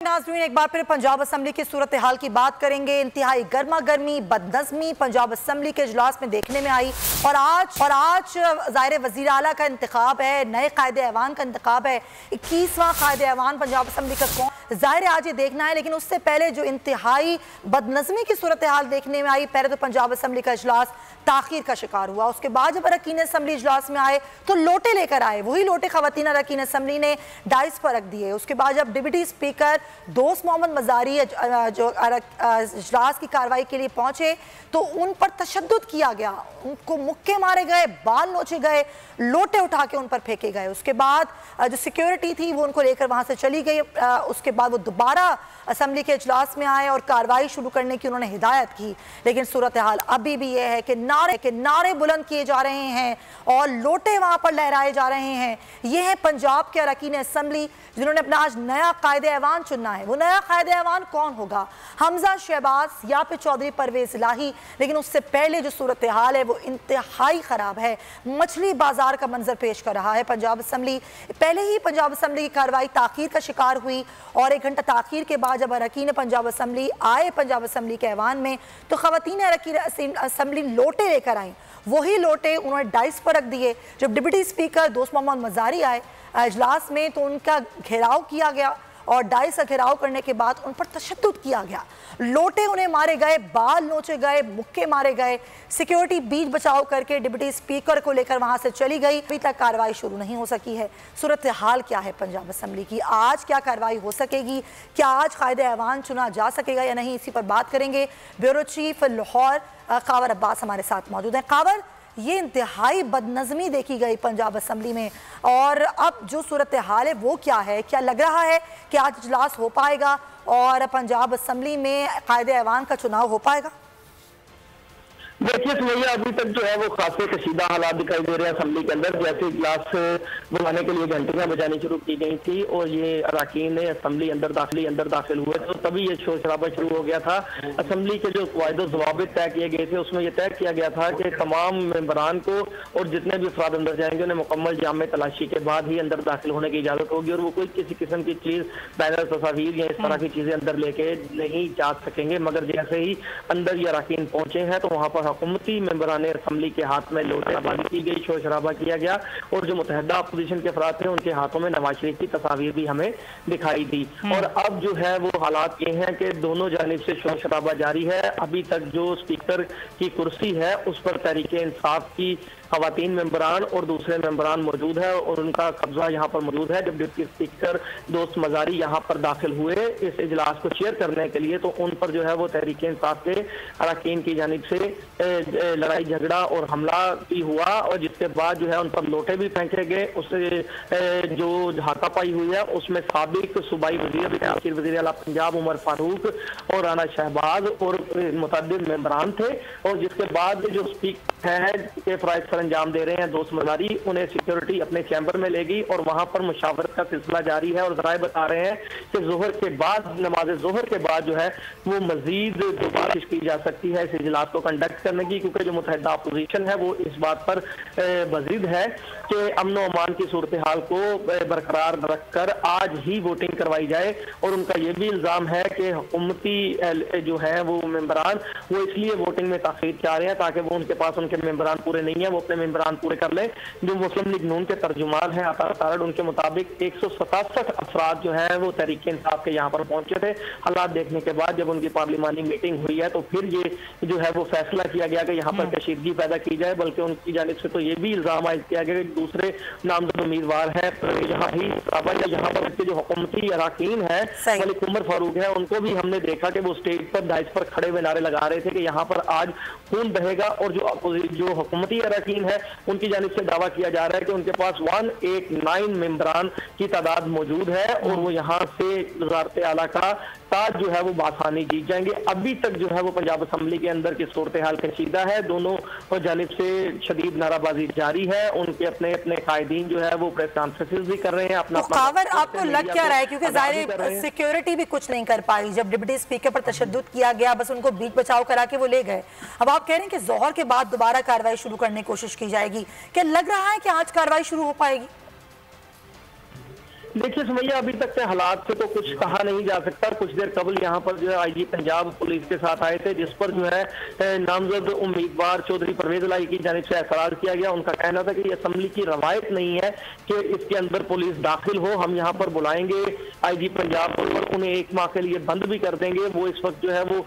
नाज़रीन, एक बार फिर पंजाब असम्बली की सूरत हाल की बात करेंगे। इंतहाई गर्मा गर्मी बदनज़मी पंजाब असम्बली के इजलास में देखने में आई और आज ज़ाहिर वज़ीर आला का इंतखाब है, नए कायदे ऐवान का इंतखाब है। 21वां कायदे ऐवान पंजाब असम्बली का कौन, ज़ाहिर आज ये देखना है। लेकिन उससे पहले जो इंतहाई बदनज़मी की सूरत हाल देखने में आई, पहले तो पंजाब असम्बली का इजलास ताख़ीर का शिकार हुआ। उसके बाद जब अरकान असम्बली इजलास में आए तो लोटे लेकर आए, वही लोटे ख़वातीन अरकान असम्बली ने डाइस पर रख दिए। उसके बाद जब डिप्टी स्पीकर दोस्त मोहम्मद मज़ारी जो इजलास की कार्रवाई के लिए पहुंचे तो उन पर तशद्दुद किया गया, उनको मुक्के मारे गए, बाल नोचे गए, लोटे उठा के उन पर फेंके गए। उसके बाद जो सिक्योरिटी थी वो उनको लेकर वहां से चली गई। उसके बाद वो दोबारा असम्बली के इजलास में आए और कार्रवाई शुरू करने की उन्होंने हिदायत की। लेकिन सूरत हाल अभी भी ये है कि नारे बुलंद किए जा रहे हैं और लोटे वहां पर लहराए जा रहे हैं। ये है पंजाब के अरकान असम्बली जिन्होंने अपना आज नया कायदे ऐवान चुनना है। वो नया कायदे ऐवान कौन होगा, हमजा शहबाज या फिर चौधरी परवेज इलाही। लेकिन उससे पहले जो सूरत हाल है वो इंतहाई ख़राब है। मछली बाजार का मंजर पेश कर रहा है पंजाब असम्बली। पहले ही पंजाब असम्बली की कार्रवाई ताख़ीर का शिकार हुई और 1 घंटा ताख़ीर के बाद जब अरकान पंजाब असम्बली आए पंजाब असम्बली के ऐवान में तो ख़वातीन अरकान असम्बली लोटे लेकर आई। वही लोटे उन्होंने डाइस पर रख दिए। जब डिप्टी स्पीकर दोस्त मोहम्मद मज़ारी आए इजलास में तो उनका घेराव किया गया और डाइस का घेराव करने के बाद उन पर तशद्दुद किया गया। लोटे उन्हें मारे गए, बाल नोचे गए, मुक्के मारे गए। सिक्योरिटी बीच बचाव करके डिप्टी स्पीकर को लेकर वहां से चली गई। अभी तक कार्रवाई शुरू नहीं हो सकी है। सूरत हाल क्या है पंजाब असम्बली की, आज क्या कार्रवाई हो सकेगी, क्या आज कायदे ऐवान चुना जा सकेगा या नहीं, इसी पर बात करेंगे। ब्यूरो चीफ लाहौर कावर अब्बास हमारे साथ मौजूद हैं। कावर, ये इंतहाई बदनज़मी देखी गई पंजाब असम्बली में और अब जो सूरत हाल है वो क्या है? क्या लग रहा है कि आज इजलास हो पाएगा और पंजाब असम्बली में कायदे ऐवान का चुनाव हो पाएगा? देखिए सुमैया, अभी तक जो है वो खासे कशीदा हालात दिखाई दे रहे हैं असम्बली के अंदर। जैसे इजलास बुलाने के लिए घंटियां बजानी शुरू की गई थी और ये अरकान असम्बली अंदर दाखिल हुए तो तभी ये शोर शराबा शुरू हो गया था। असम्बली के जो क़वायद ज़वाबित तय किए गए थे उसमें यह तय किया गया था कि तमाम मेंबरान को और जितने भी अफराद अंदर जाएंगे उन्हें मुकम्मल जामे तलाशी के बाद ही अंदर दाखिल होने की इजाज़त होगी और वो कोई किसी किस्म की चीज़ बैनर तस्वीर या इस तरह की चीज़ें अंदर लेके नहीं जा सकेंगे। मगर जैसे ही अंदर ये अरकान पहुंचे हैं तो वहाँ पर हुकूमती मेंबरान असम्बली के हाथ में लोटेबाजी की गई, शोर शराबा किया गया और जो मुतहदा अपोजिशन के अफराद थे उनके हाथों में नवाज शरीफ की तस्वीर भी हमें दिखाई दी। और अब जो है वो हालात ये हैं कि दोनों जानिब से शोर शराबा जारी है। अभी तक जो स्पीकर की कुर्सी है उस पर तहरीके इंसाफ की ख़वातीन मेंबरान और दूसरे मेंबरान मौजूद है और उनका कब्जा यहाँ पर मौजूद है। जब डिप्टी स्पीकर दोस्त मज़ारी यहाँ पर दाखिल हुए इस इजलास को चेयर करने के लिए तो उन पर जो है वो तहरीके इंसाफ के अरकान की जानिब से लड़ाई झगड़ा और हमला भी हुआ और जिसके बाद जो है उन पर लोटे भी फेंके गए। उससे जो हाथापाई हुई है उसमें साबिक सूबाई वज़ीर वज़ीर आला पंजाब उमर फारूक और राना शहबाज और मुतअद्दिद मेंबरान थे। और जिसके बाद जो स्पीकर है के फ़राइज़ अंजाम दे रहे हैं दोस्त मज़ारी, उन्हें सिक्योरिटी अपने चैम्बर में लेगी और वहां पर मुशावरत का सिलसिला जारी है। और ज़राए बता रहे हैं कि जोहर के बाद, नमाज जोहर के बाद जो है वो मजीद दोबारा की जा सकती है इस इजलास को कंडक्ट करने की, क्योंकि जो मुतहदा अपोजिशन है वो इस बात पर बज़िद है कि अमन व अमान की सूरत हाल को बरकरार रखकर आज ही वोटिंग करवाई जाए। और उनका ये भी इल्ज़ाम है कि हुकूमती जो है वो मेंबरान वो इसलिए वोटिंग में ताख़ीर चाह रहे हैं ताकि वो उनके पास उनके मेंबरान पूरे नहीं है, वो अपने मेंबरान पूरे कर ले। जो मुस्लिम लीग नून के तर्जुमान हैं अता तारड़, उनके मुताबिक 167 अफराद जो है वो तहरीके इंसाफ के यहाँ पर पहुंचे थे। हालात देखने के बाद जब उनकी पार्लिमानी मीटिंग हुई है तो फिर ये जो है वो फैसला किया गया कि यहाँ पर कशीदगी पैदा की जाए। बल्कि उनकी जानिब से तो ये भी इल्जाम आयद किया गया कि दूसरे नामजद उम्मीदवार है यहाँ पर जो हुकूमती अरकान है मलिक उमर फारूक है उनको भी हमने देखा कि वो स्टेज पर डाइस पर खड़े हुए नारे लगा रहे थे कि यहाँ पर आज खून बहेगा। और जो हुकूमती अरकान है उनकी जानिब से दावा किया जा रहा है कि उनके पास 189 मेंबरान की तादाद मौजूद है और वो यहाँ से वज़ारत आला का ताज जो है वो बासानी जीत जाएंगे। अभी तक जो है वो पंजाब असम्बली के अंदर की सूरत हाल कशीदा है। दोनों जानिब से शदीद नाराबाजी जारी है। उनके अपने अपने कायदीन जो है वो प्रेस कॉन्फ्रेंस भी कर रहे हैं अपना। आपको लग क्या रहा है, क्योंकि जाहिर सिक्योरिटी भी कुछ नहीं कर पाई, जब डिप्टी स्पीकर पर तशद्दुद किया गया बस उनको बीच बचाव करा के वो ले गए। अब आप कह रहे हैं कि जोहर के बाद दोबारा कार्रवाई शुरू करने की कोशिश की जाएगी, क्या लग रहा है कि आज कार्रवाई शुरू हो पाएगी? देखिए सुमैया, अभी तक के हालात से तो कुछ कहा नहीं जा सकता। कुछ देर कबल यहाँ पर जो है आईजी पंजाब पुलिस के साथ आए थे, जिस पर जो है नामजद उम्मीदवार चौधरी परवेज इलाही की जानिब से एतराज किया गया। उनका कहना था कि असेंबली की रवायत नहीं है कि इसके अंदर पुलिस दाखिल हो, हम यहाँ पर बुलाएंगे आईजी पंजाब और उन्हें 1 माह के लिए बंद भी कर देंगे। वो इस वक्त जो है वो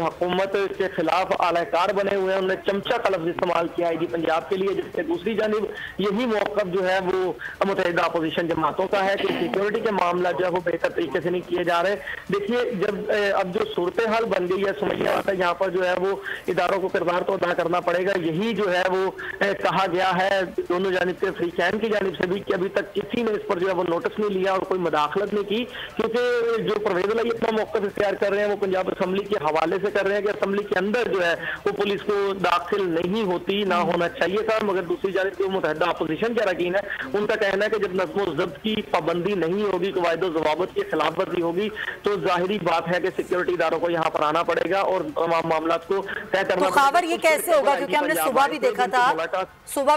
हुकूमत के खिलाफ आलाकार बने हुए हैं। उन्होंने चमचा का लफ्ज इस्तेमाल किया आईजी पंजाब के लिए, जिससे दूसरी जानिब यही मौक़िफ़ जो है वो मुत्तहिदा अपोजिशन जमातों का है कि सिक्योरिटी के मामला जो है वो बेहतर तरीके से नहीं किए जा रहे। देखिए, जब अब जो सूरत हाल बन गई है सुमैया, यहाँ पर जो है वो इदारों को किरदार तो अदा करना पड़ेगा। यही जो है वो कहा गया है दोनों जानिब से, फ्रीकैन की जानिब से भी, कि अभी तक किसी ने इस पर जो है वो नोटिस नहीं लिया और कोई मुदाखलत नहीं की, क्योंकि जो परवेज इलाही अपना मौक़िफ़ इख्तियार कर रहे हैं वो पंजाब असम्बली के हवाले से कर रहे हैं कि असम्बली के अंदर जो है वो पुलिस को दाखिल नहीं होती, ना होना चाहिए था। मगर दूसरी जानिब जो मुत्तहिदा अपोजिशन के अरकान है, उनका कहना है कि जब नज़्म व ज़ब्त की पाबंदी नहीं होगी, कवायद व ज़वाबित की खिलाफ वर्जी होगी, तो जाहिरी बात है कि सिक्योरिटी इदारों को यहाँ पर आना पड़ेगा और तमाम मामला को तय करना। तो खबर ये कैसे होगा, क्योंकि हमने सुबह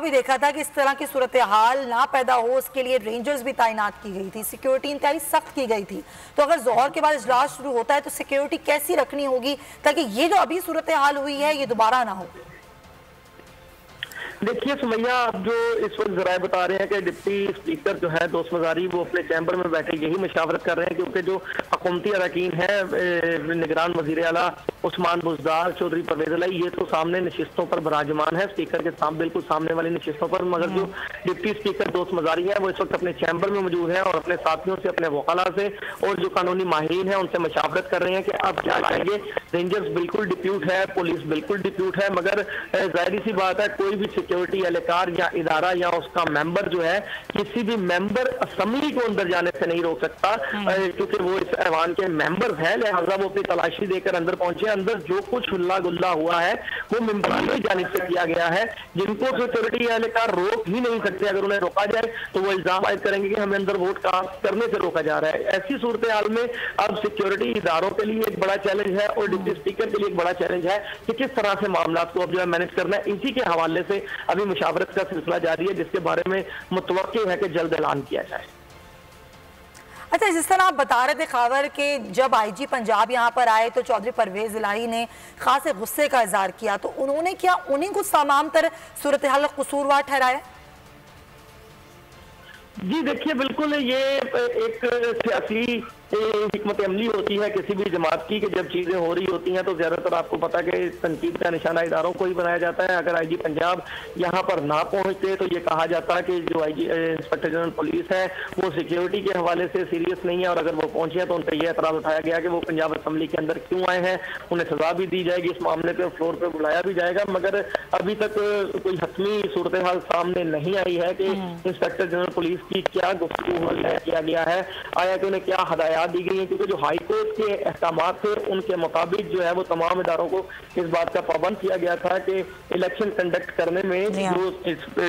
भी देखा था कि इस तरह की सूरत हाल ना पैदा हो, उसके लिए रेंजर्स भी तैनात की गई थी, सिक्योरिटी इंतहाई सख्त की गई थी। तो अगर जोहर के बाद इजलास शुरू होता है तो सिक्योरिटी कैसी रखनी होगी ताकि ये जो अभी सूरत हाल हुई है ये दोबारा ना हो? देखिए सुमैया, अब जो इस वक्त जराए बता रहे हैं कि डिप्टी स्पीकर जो है दोस्त मजारी वो अपने चैम्बर में बैठे यही मशावरत कर रहे हैं, क्योंकि जो हुकूमती अरकान है निगरान वज़ीर आला उस्मान बुज़दार, चौधरी परवेज इलाही, ये तो सामने नशिस्तों पर विराजमान है, स्पीकर के सामने बिल्कुल सामने वाली नशिस्तों पर। मगर जो डिप्टी स्पीकर दोस्त मजारी है वो इस वक्त अपने चैम्बर में मौजूद है और अपने साथियों से, अपने वकाला से और जो कानूनी माहिरीन है उनसे मशावरत कर रहे हैं कि अब क्या करेंगे। रेंजर्स बिल्कुल डिप्यूट है, पुलिस बिल्कुल डिप्यूट है, मगर जाहिर सी बात है कोई भी सिक्योरिटी एहलकार या इदारा या उसका मेंबर जो है किसी भी मेंबर असेंबली को अंदर जाने से नहीं रोक सकता, क्योंकि वो इस ऐवान के मेंबर्स हैं। लिहाजा वो अपनी तलाशी देकर अंदर पहुंचे। अंदर जो कुछ हुल्ला गुल्ला हुआ है वो मेंबरान की जानिब से किया गया है, जिनको सिक्योरिटी एहलकार रोक ही नहीं सकते। अगर उन्हें रोका जाए तो वो इल्जाम आयद करेंगे कि हमें अंदर वोट कास्ट करने से रोका जा रहा है। ऐसी सूरत हाल में अब सिक्योरिटी इदारों के लिए एक बड़ा चैलेंज है और डिप्टी स्पीकर के लिए एक बड़ा चैलेंज है कि किस तरह से मामला को अब जो है मैनेज करना है। इसी के हवाले से अभी मुशावरत का सिलसिला जारी है, जिसके बारे में मुतवक्किल है कि जल्द ऐलान किया जाए। अच्छा, जिस तरह आप बता रहे थे खबर के जब आईजी पंजाब यहाँ पर आए तो चौधरी परवेज इलाही ने खासे गुस्से का इजहार किया, तो उन्होंने क्या उन्हीं को तमाम तरह सूरत हाल कसूरवार ठहराया? जी देखिए, बिल्कुल ये एक सियासी हिकमत अमली होती है किसी भी जमात की कि जब चीज़ें हो रही होती हैं तो ज़्यादातर आपको पता है कि तनकीद का निशाना इदारों को ही बनाया जाता है। अगर आईजी पंजाब यहाँ पर ना पहुँचते तो ये कहा जाता है कि जो आईजी इंस्पेक्टर जनरल पुलिस है वो सिक्योरिटी के हवाले से सीरियस नहीं है, और अगर वो पहुँचे हैं तो उन पर यह एतराज़ उठाया गया कि वो पंजाब असम्बली के अंदर क्यों आए हैं, उन्हें सजा भी दी जाएगी, इस मामले पर फ्लोर पर बुलाया भी जाएगा। मगर अभी तक कोई हतमी सूरत हाल सामने नहीं आई है कि इंस्पेक्टर जनरल पुलिस की क्या गुफ्तगू किया गया है, आया कि उन्हें क्या हदायत दी गई है, क्योंकि जो हाई कोर्ट के अहकामात थे उनके मुताबिक जो है वो तमाम इदारों को इस बात का पाबंद किया गया था कि इलेक्शन कंडक्ट करने में जो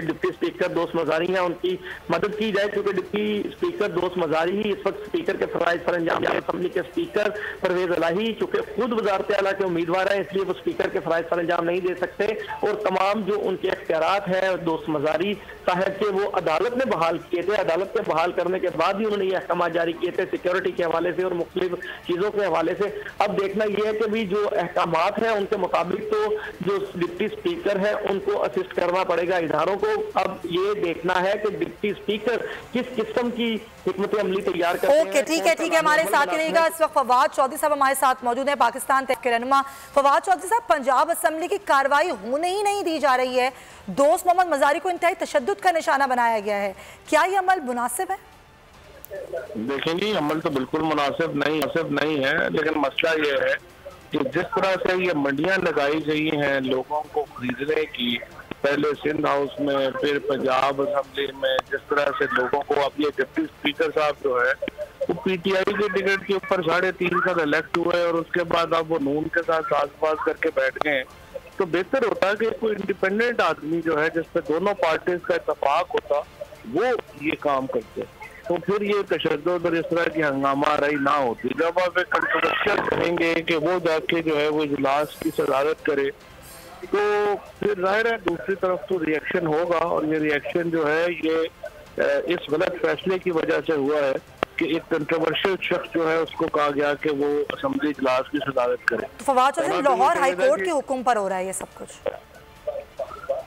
डिप्टी स्पीकर दोस्त मजारी हैं उनकी मदद की जाए, क्योंकि डिप्टी स्पीकर दोस्त मजारी ही इस वक्त स्पीकर के फराइज सर अंजाम, असम्बली के स्पीकर परवेज इलाही चूंकि खुद वजारत आला के उम्मीदवार हैं इसलिए वो स्पीकर के फराइज सर अंजाम नहीं दे सकते, और तमाम जो उनके इख्तियारात हैं दोस्त मजारी साहब के वो अदालत ने बहाल किए थे। अदालत के बहाल करने के बाद ही उन्होंने ये अहकाम जारी किए थे सिक्योरिटी के हवाले से और मुख्तलिफ चीज़ों के हवाले से। अब देखना यह है कि भी जो अहकामात हैं उनके मुताबिक तो जो डिप्टी स्पीकर है उनको असिस्ट करना पड़ेगा इदारों को। अब ये देखना है कि डिप्टी स्पीकर किस किस्म की हिकमत अमली तैयार करते हैं। ओके, ठीक है, हमारे साथ ही रहेगा। इस वक्त फवाद चौधरी साहब हमारे साथ मौजूद है, पाकिस्तान तहरीक के रहनुमा। फवाद चौधरी साहब, पंजाब असम्बली की कार्रवाई होने ही नहीं दी जा रही है, दोस्त मोहम्मद मजारी को इंतहाई तशद्दुद का निशाना बनाया गया है, क्या ये अमल मुनासिब है? देखें जी, अमल तो बिल्कुल मुनासिब नहीं है, लेकिन मसला ये है कि जिस तरह से ये मंडियां लगाई गई हैं लोगों को खरीदने की, पहले सिंध हाउस में फिर पंजाब असम्बली में, जिस तरह से लोगों को, अब ये डिप्टी स्पीकर साहब जो है वो पीटीआई के टिकट के ऊपर 3.5 साल इलेक्ट हुए और उसके बाद अब वो नून के साथ साजबाज करके बैठ गए। तो बेहतर होता है कि कोई इंडिपेंडेंट आदमी जो है जिसपे दोनों पार्टीज का इत्तेफाक होता वो ये काम करते, तो फिर ये तशद्दुद और इस तरह की हंगामा रही ना होती। जब आप एक कंट्रोवर्शियल करेंगे कि वो जाके जो है वो इजलास की सदारत करे तो फिर जाहिर है दूसरी तरफ तो रिएक्शन होगा, और ये रिएक्शन जो है ये इस गलत फैसले की वजह से हुआ है कि एक कंट्रोवर्शियल शख्स जो है उसको कहा गया कि वो असेंबली इजलास की सदारत करे। तो फवाद चौधरी, लाहौर हाई कोर्ट के हुक्म पर हो रहा है ये सब कुछ?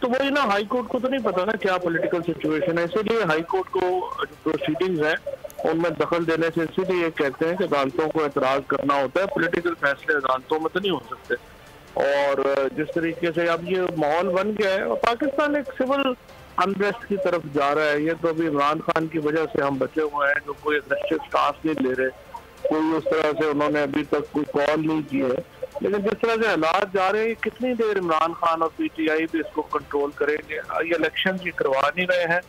तो वही ना, हाई कोर्ट को तो नहीं पता ना क्या पॉलिटिकल सिचुएशन है, इसीलिए हाई कोर्ट को जो प्रोसीडिंग्स है उनमें दखल देने से इसीलिए ये कहते हैं कि अदालतों को एतराज करना होता है, पॉलिटिकल फैसले अदालतों में तो नहीं हो सकते। और जिस तरीके से अब ये माहौल बन गया है और पाकिस्तान एक सिविल अनरेस्ट की तरफ जा रहा है, ये तो अभी इमरान खान की वजह से हम बचे हुए हैं जो कोई एग्रेसिव स्टांस नहीं ले रहे, कोई उस तरह से उन्होंने अभी तक कोई कॉल नहीं की है। लेकिन जिस तरह से हालात जा रहे हैं, कितनी देर इमरान खान और पीटीआई भी इसको कंट्रोल करेंगे? ये इलेक्शन ये करवा नहीं रहे हैं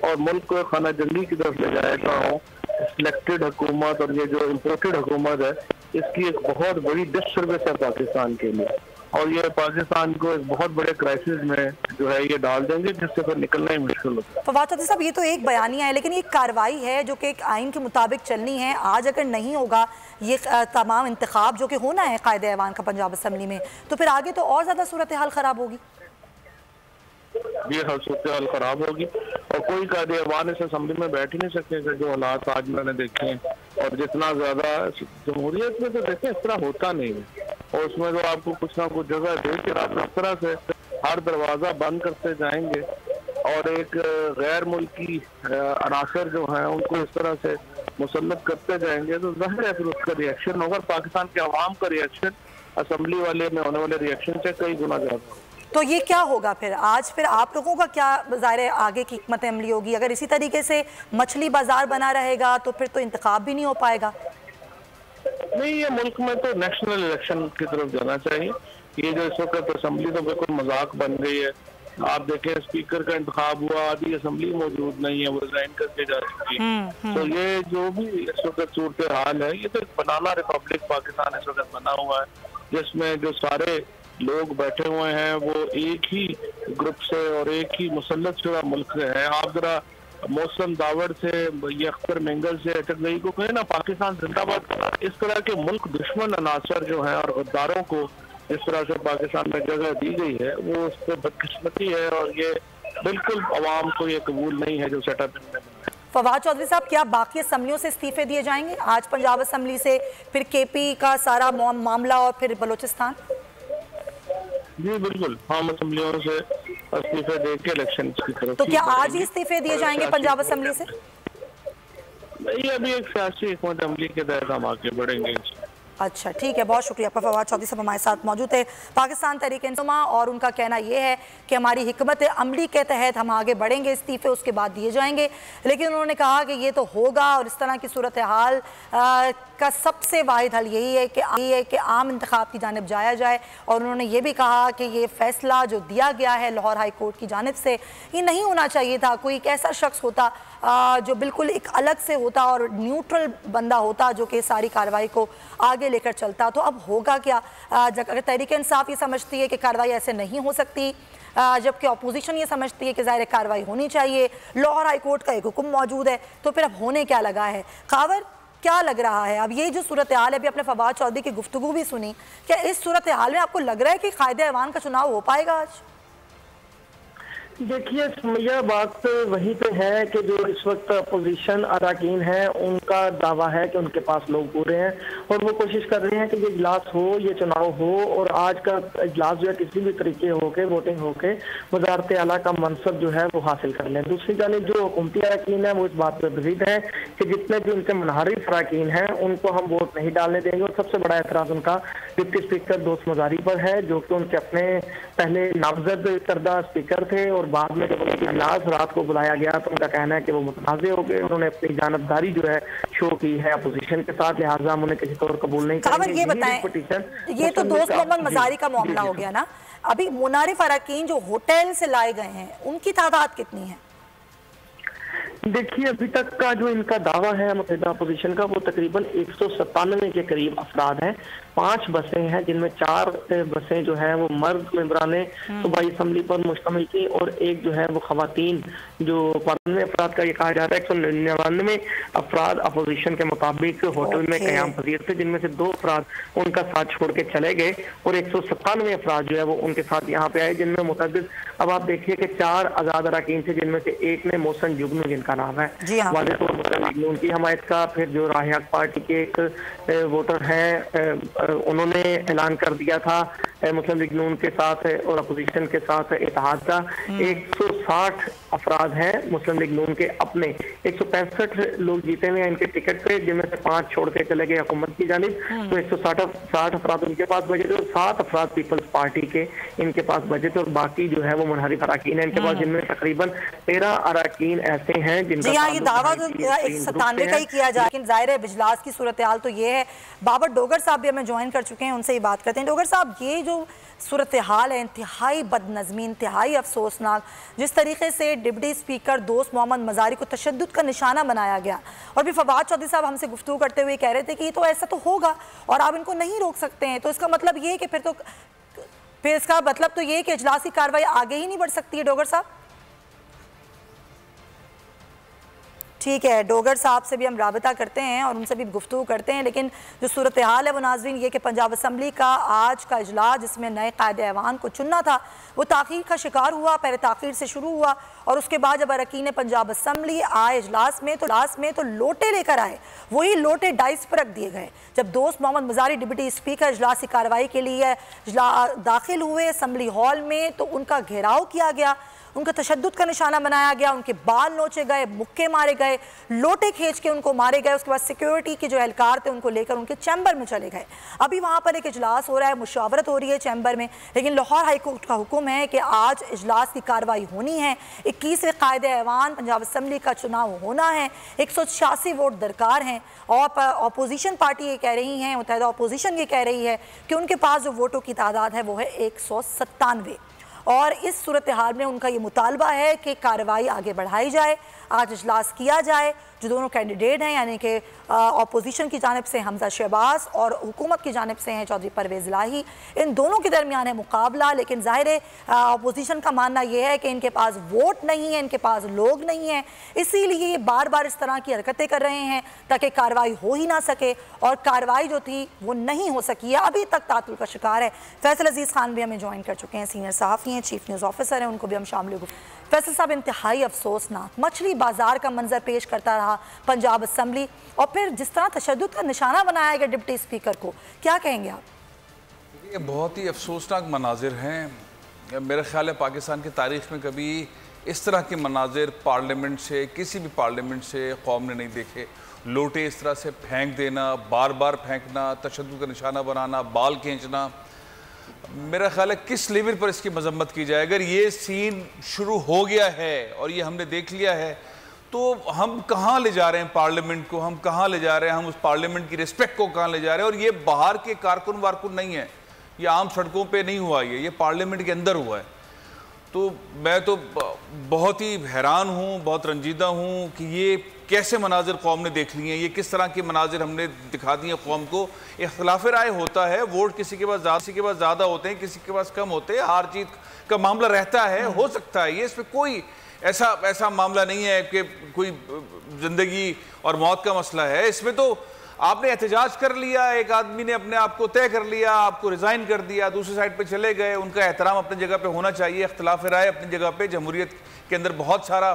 और मुल्क को खाना जंगी की तरफ ले जाएगा हूँ। सिलेक्टेड हुकूमत और ये जो इम्पोर्टेड हुकूमत है, इसकी एक बहुत बड़ी डिससर्विस है पाकिस्तान के लिए और ये पाकिस्तान को एक बहुत बड़े क्राइसिस में जो है ये डाल देंगे, जिससे फिर निकलना ही मुश्किल होता है। फवाद चौधरी साहब, ये तो एक बयानिया है, लेकिन ये कार्रवाई है जो कि एक आइन के मुताबिक चलनी है। आज अगर नहीं होगा ये तमाम इंतखाब जो कि होना है कायदे ऐवान का पंजाब असम्बली में, तो फिर आगे तो और ज़्यादा सूरत हाल ख़राब होगी। ये सूरत हाल खराब होगी और कोई कायदे ऐवान इस असम्बली में बैठ ही नहीं सकेगा। जो हालात आज मैंने देखे हैं और जितना ज्यादा जमहूरियत में तो देखें इस तरह होता नहीं है और उसमें तो आपको कुछ ना कुछ जगह दे के आप इस तरह से हर दरवाजा बंद करते जाएंगे और एक गैर मुल्की अनासर जो है उनको इस तरह से मुसल्लत करते जाएंगे तो जाहिर है फिर उसका रिएक्शन होगा। पाकिस्तान के अवाम का रिएक्शन असम्बली वाले में होने वाले रिएक्शन से कई गुना ज्यादा होगा। तो ये क्या होगा फिर आज? फिर आप लोगों का क्या ज़ाहिर आगे की हिकमत अमली होगी? अगर इसी तरीके से मछली बाजार बना रहेगा तो फिर तो इंतखाब भी नहीं हो पाएगा। नहीं, ये मुल्क में तो नेशनल इलेक्शन की तरफ जाना चाहिए। ये जो इस वक्त असम्बली तो बिल्कुल मजाक बन गई है। आप देखें स्पीकर का इंतखाब हुआ, आधी असम्बली मौजूद नहीं है, वो रिजाइन करके जा चुकी है। तो ये जो भी इस वक्त सूरत हाल है, ये तो एक बनाना रिपब्लिक पाकिस्तान इस वक्त बना हुआ है, जिसमें जो सारे लोग बैठे हुए हैं वो एक ही ग्रुप से और एक ही मुसल्लत शुदा मुल्क से हैं। आप जरा मौसम दावड़ से ये अख्तर मेंगल से अटक गई को कहे ना पाकिस्तान जिंदाबाद। इस तरह के मुल्क दुश्मन अनासर जो हैं और गद्दारों को इस तरह से पाकिस्तान में जगह दी गई है, वो उस पर बदकिस्मती है और ये बिल्कुल अवाम को ये कबूल नहीं है जो सेटअप इनमें। फवाद चौधरी साहब, क्या बाकी असम्बलियों से इस्तीफे दिए जाएंगे? आज पंजाब असम्बली से, फिर केपी का सारा मामला और फिर बलोचिस्तान? जी बिल्कुल, हम असम्बलियों से इस्तीफे दे के इलेक्शन की तरफ। तो क्या आज ही इस्तीफे दिए जाएंगे पंजाब असम्बली से? नहीं, अभी एक सियासी हिकमत अमली के तहत हम आगे बढ़ेंगे। अच्छा, ठीक है, बहुत शुक्रिया आपका। फवाद चौधरी साहब हमारे साथ मौजूद है, पाकिस्तान तहरीक-ए-इंसुमा, और उनका कहना यह है कि हमारी हिकमत अमली के तहत हम आगे बढ़ेंगे, इस्तीफे उसके बाद दिए जाएंगे। लेकिन उन्होंने कहा कि ये तो होगा और इस तरह की सूरत हाल का सबसे वाहिद हल यही है कि आम इंतखाब की जानिब जाया जाए। और उन्होंने ये भी कहा कि ये फैसला जो दिया गया है लाहौर हाई कोर्ट की जानिब से, ये नहीं होना चाहिए था। कोई एक ऐसा शख्स होता जो बिल्कुल एक अलग से होता और न्यूट्रल बंदा होता जो कि सारी कार्रवाई को आगे लेकर चलता। तो अब होगा क्या? अगर तहरीक इंसाफ ये समझती है कि कार्रवाई ऐसे नहीं हो सकती, जबकि अपोजिशन ये समझती है कि ज़ाहिर कार्रवाई होनी चाहिए, लाहौर हाई कोर्ट का एक हुक्म मौजूद है, तो फिर अब होने क्या लगा है? खावर, क्या लग रहा है अब ये जो सूरत हाल है? अभी अपने फवाद चौधरी की गुफ्तगू भी सुनी, क्या इस सूरत हाल में आपको लग रहा है कि कायदे ऐवान का चुनाव हो पाएगा आज? देखिए, यह बात वहीं पे है कि जो इस वक्त अपोजिशन अरकान है उनका दावा है कि उनके पास लोग पूरे हैं और वो कोशिश कर रहे हैं कि ये इजलास हो, ये चुनाव हो और आज का इजलास जो है किसी भी तरीके होके वोटिंग होके वजारत आला का मनसब जो है वो हासिल कर लें। दूसरी जानिब जो हुकूमती अरकान है वो इस बात पर बजीद है कि जितने भी उनके मुनहरिफ अरकान हैं उनको हम वोट नहीं डालने देंगे। और सबसे बड़ा एतराज़ उनका डिप्टी स्पीकर दोस्त मजारी पर है, जो कि उनके अपने पहले नामजद करदा स्पीकर थे और बाद में जब उनके इजलास रात को बुलाया गया तो उनका कहना है कि वो मुतनाज़े हो गए। उन्होंने अपनी जानबदारी जो है शो की है अपोजिशन के साथ, लिहाजा हम उन्हें किसी तौर कबूल नहीं करेंगे। ये बताएं, ये तो दोस्त मोहम्मद मजारी का मामला हो गया ना, अभी मुनारिफ अरकान जो होटल से लाए गए हैं उनकी तादाद कितनी है? देखिए, अभी तक का जो इनका दावा है मुतहदा अपोजिशन का वो तकरीबन 197 के करीब अफराद हैं। 5 बसें हैं जिनमें 4 बसें जो है वो मर्द मेंबराने सूबाई असम्बली पर मुश्तमिल थी और एक जो है वो खवातीन, जो 92 अफराद का ये कहा जा रहा है। 199 अफराद अपोजिशन के मुताबिक होटल में क़याम पजीर थे, जिनमें से 2 अफराद उनका साथ छोड़ के चले गए और 197 अफराद जो है वो उनके साथ यहाँ पे आए, जिनमें मुतअद्दिद अब आप देखिए कि 4 आज़ाद अरकान थे, जिनमें से एक ने मोहसन जुगनू जिनका का नाम है। जी हाँ। वाज़ेह तौर मुस्लिम लीग नून की हमायत का। फिर जो राह हक पार्टी के एक वोटर हैं, उन्होंने ऐलान कर दिया था मुस्लिम लीग नून के साथ और अपोजिशन के साथ इत्तेहाद का। 160 अफराद हैं मुस्लिम लीग नून के अपने, 165 लोग जीते हुए हैं इनके टिकट पे, जिनमें से 5 छोड़ के चले गए हुकूमत की जानिब। तो 160 अफराद उनके पास बचे थे और 7 अफराद पीपल्स पार्टी के इनके पास बचे थे और बाकी जो है वो मुनहरिफ अराकीन है इनके पास, जिनमें तकरीबन 13 अराकीन ऐसे हैं जिनका ये दावा तो 97 का ही किया जाए, लेकिन जाहिर है बिजलास की सूरत हाल तो ये है। बाबर डोगर साहब भी हमें ज्वाइन कर चुके हैं, उनसे ही बात करते हैं। डोगर साहब, ये जो सूरत हाल है इंतहाई बदनज़मी, इंतहाई अफसोसनाक, जिस तरीके से डिप्टी स्पीकर दोस्त मोहम्मद मज़ारी को तशद्दुद का निशाना बनाया गया, और भी फवाद चौधरी साहब हमसे गुफ्तगू करते हुए कह रहे थे कि तो ऐसा तो होगा और आप इनको नहीं रोक सकते हैं, तो इसका मतलब ये है कि फिर इसका मतलब तो ये कि इजलास की कार्रवाई आगे ही नहीं बढ़ सकती है। डोगर साहब, ठीक है, डोगर साहब से भी हम राबता करते हैं और उनसे भी गुफ्तगू करते हैं, लेकिन जो सूरत हाल है वो नाज़रीन ये कि पंजाब असम्बली का आज का इजलास जिसमें नए कायदे ऐवान को चुनना था वो ताख़ीर का शिकार हुआ। पहले ताख़ीर से शुरू हुआ और उसके बाद जब अरकान पंजाब असम्बली आए इजलास में तो लोटे लेकर आए, वही लोटे डाइस पर रख दिए गए। जब दोस्त मोहम्मद मज़ारी डिप्टी स्पीकर इजलास की कार्रवाई के लिए दाखिल हुए असम्बली हॉल में तो उनका घेराव किया गया, उनका तशद्दुद का निशाना बनाया गया, उनके बाल नोचे गए, मुक्के मारे गए, लोटे खींच के उनको मारे गए। उसके बाद सिक्योरिटी के जो एहलकार थे उनको लेकर उनके चैम्बर में चले गए। अभी वहाँ पर एक इजलास हो रहा है, मुशावरत हो रही है चैम्बर में, लेकिन लाहौर हाई कोर्ट का हुक्म है कि आज इजलास की कार्रवाई होनी है। 21वें कायदे ऐवान पंजाब असम्बली का चुनाव होना है, 186 वोट दरकार हैं और अपोजिशन पार्टी ये कह रही हैं, मुत्तहिदा अपोजिशन ये कह रही है कि उनके पास जो वोटों की तादाद है वो है 197, और इस सूरत हाल में उनका ये मुतालबा है कि कार्रवाई आगे बढ़ाई जाए, आज इजलास किया जाए। जो दोनों कैंडिडेट हैं यानी कि अपोजिशन की जानिब से हमजा शहबाज और हुकूमत की जानिब से हैं चौधरी परवेज़ इलाही, इन दोनों के दरमियान है मुकाबला। लेकिन ज़ाहिर है अपोजिशन का मानना यह है कि इनके पास वोट नहीं है, इनके पास लोग नहीं हैं, इसीलिए ये बार बार इस तरह की हरकतें कर रहे हैं ताकि कार्रवाई हो ही ना सके, और कार्रवाई जो थी वो नहीं हो सकी है, अभी तक तातुल का शिकार है। फैसल अजीज़ खान भी हमें ज्वाइन कर चुके हैं, सीनियर सहाफ़ी हैं, चीफ न्यूज़ ऑफिसर हैं, उनको भी हम शामिल होंगे। फैसल साहब, इंतहाई अफसोसनाक मछली बाजार का मंजर पेश करता रहा पंजाब असम्बली, और फिर जिस तरह तशद्दुद का निशाना बनाया गया डिप्टी स्पीकर को, क्या कहेंगे आप? ये बहुत ही अफसोसनाक मनाजिर हैं। मेरा ख्याल है पाकिस्तान की तारीख़ में कभी इस तरह के मनाजिर पार्लियामेंट से, किसी भी पार्लियामेंट से कौम ने नहीं देखे। लोटे इस तरह से फेंक देना, बार बार फेंकना, तशद्दुद का निशाना बनाना, बाल खींचना, मेरा ख्याल है किस लेवल पर इसकी मजम्मत की जाए। अगर ये सीन शुरू हो गया है और ये हमने देख लिया है तो हम कहाँ ले जा रहे हैं पार्लियामेंट को, हम कहाँ ले जा रहे हैं, हम उस पार्लियामेंट की रिस्पेक्ट को कहाँ ले जा रहे हैं। और ये बाहर के कारकुन वारकुन नहीं है, ये आम सड़कों पे नहीं हुआ, ये पार्लियामेंट के अंदर हुआ है। तो मैं तो बहुत ही हैरान हूँ, बहुत रंजीदा हूँ कि ये कैसे मनाजिर कौम ने देख लिए हैं, ये किस तरह के मनाजिर हमने दिखा दिए कौम को। इख्तिलाफ राय होता है, वोट किसी के पास ज़्यादा होते हैं, किसी के पास कम होते हैं, हार जीत का मामला रहता है, हो सकता है, ये इसमें कोई ऐसा मामला नहीं है कि कोई ज़िंदगी और मौत का मसला है। इसमें तो आपने एहतजाज कर लिया, एक आदमी ने अपने आप को तय कर लिया, आपको रिज़ाइन कर दिया, दूसरी साइड पे चले गए, उनका एहतराम अपनी जगह पे होना चाहिए, इख्तिलाफ राय अपनी जगह पे, जमहूरियत के अंदर बहुत सारा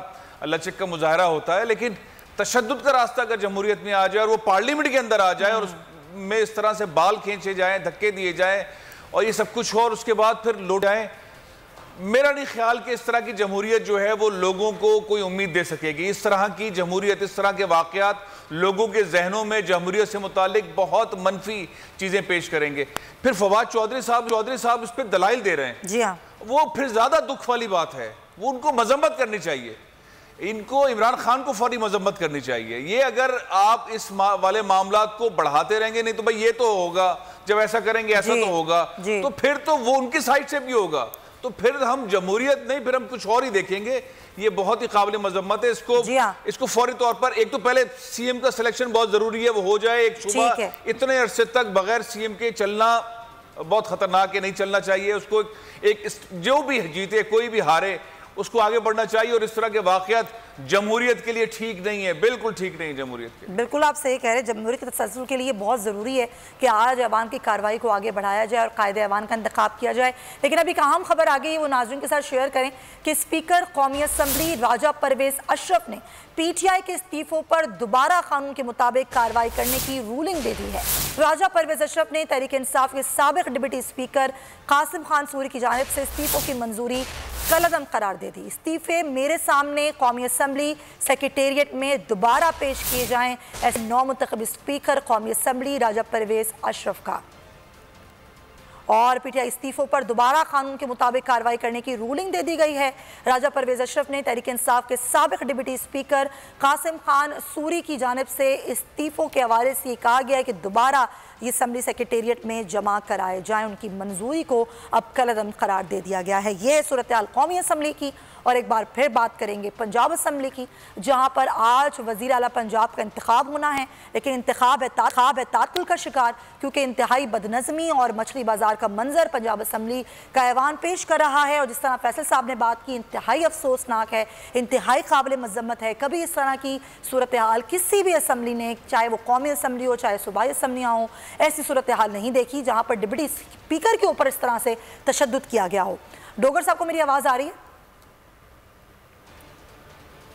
लचक का मुजाहरा होता है, लेकिन तशद्दुद का रास्ता अगर जमहूरियत में आ जाए और वो पार्लियामेंट के अंदर आ जाए और उसमें इस तरह से बाल खींचे जाएँ, धक्के दिए जाएँ और ये सब कुछ हो और उसके बाद फिर लौट जाएँ, मेरा नहीं ख्याल कि इस तरह की जमहूरियत जो है वो लोगों को कोई उम्मीद दे सकेगी। इस तरह की जमहूरियत, इस तरह के वाक़यात लोगों के जहनों में जमहूरियत से मुतालिक बहुत मनफी चीज़ें पेश करेंगे। फिर फवाद चौधरी साहब इस पर दलाइल दे रहे हैं, जी हाँ, वो फिर ज़्यादा दुख वाली बात है। वो उनको मजम्मत करनी चाहिए, इनको इमरान खान को फौरी मजम्मत करनी चाहिए। ये अगर आप इस वाले मामलात को बढ़ाते रहेंगे, नहीं तो भाई ये तो होगा, जब ऐसा करेंगे ऐसा तो होगा, तो फिर तो वो उनकी साइड से भी होगा, तो फिर हम जमहूरियत नहीं, फिर हम कुछ और ही देखेंगे। ये बहुत ही काबिल मजम्मत है। इसको फौरी तौर पर, एक तो पहले सीएम का सिलेक्शन बहुत जरूरी है, वो हो जाए। एक सुबह इतने अरसे तक बगैर सीएम के चलना बहुत खतरनाक है, नहीं चलना चाहिए। उसको एक जो भी जीते, कोई भी हारे, उसको आगे बढ़ना चाहिए। और इस तरह के वाक़यात जमहूरियत के लिए ठीक नहीं है, बिल्कुल ठीक नहीं है जमहूरियत के लिए। बिल्कुल आप सही कह रहे हैं, जमहूरियत के तसल्सल के लिए बहुत ज़रूरी है कि आज ऐवान की कार्रवाई को आगे बढ़ाया जाए और कायदे ऐवान का इंतखाब किया जाए। लेकिन अभी एक अहम खबर आ गई है, वो नाज़रीन के साथ शेयर करें कि स्पीकर कौमी असम्बली राजा परवेज़ अशरफ ने PTI के इस्तीफों पर दोबारा कानून के मुताबिक कार्रवाई करने की रूलिंग दे दी है। राजा परवेज़ अशरफ ने तहरीक इंसाफ के साबिक डिप्टी स्पीकर कासिम खान सूरी की जानिब से इस्तीफों की मंजूरी कलअदम करार दे दी। इस्तीफे मेरे सामने कौमी असम्बली सेक्रेटेरिएट में दोबारा पेश किए जाएं, ऐसे नौ मुंतखब स्पीकर कौमी असम्बली राजा परवेज़ अशरफ का। और PTI इस्तीफों पर दोबारा कानून के मुताबिक कार्रवाई करने की रूलिंग दे दी गई है। राजा परवेज़ अशरफ ने तहरीक इंसाफ के साबिक डिप्टी स्पीकर कासिम खान सूरी की जानिब से इस्तीफों के हवाले से कहा गया है कि दोबारा ये असम्बली सेक्रेटेरिएट में जमा कराए जाएं, उनकी मंजूरी को अब कलअदम करार दे दिया गया है। ये सूरत हाल कौमी असम्बली की। और एक बार फिर बात करेंगे पंजाब असम्बली की, जहाँ पर आज वज़ीर आला पंजाब का इंतखाब होना है, लेकिन इंतखाब है तातुल का शिकार, क्योंकि इंतहाई बदनज़मी और मछली बाजार का मंजर पंजाब असम्बली का ऐवान पेश कर रहा है। और जिस तरह फैसल साहब ने बात की, इंतहाई अफसोसनाक है, इंतहाई काबिल मज़म्मत है। कभी इस तरह की सूरत हाल किसी भी असम्बली ने, चाहे वो कौमी असम्बली हो चाहे सूबाई असम्बलियाँ हों, ऐसी सूरत हाल नहीं देखी जहाँ पर डिप्टी स्पीकर के ऊपर इस तरह से तशद्दुद किया गया हो। डोगर साहब को मेरी आवाज़ आ रही है?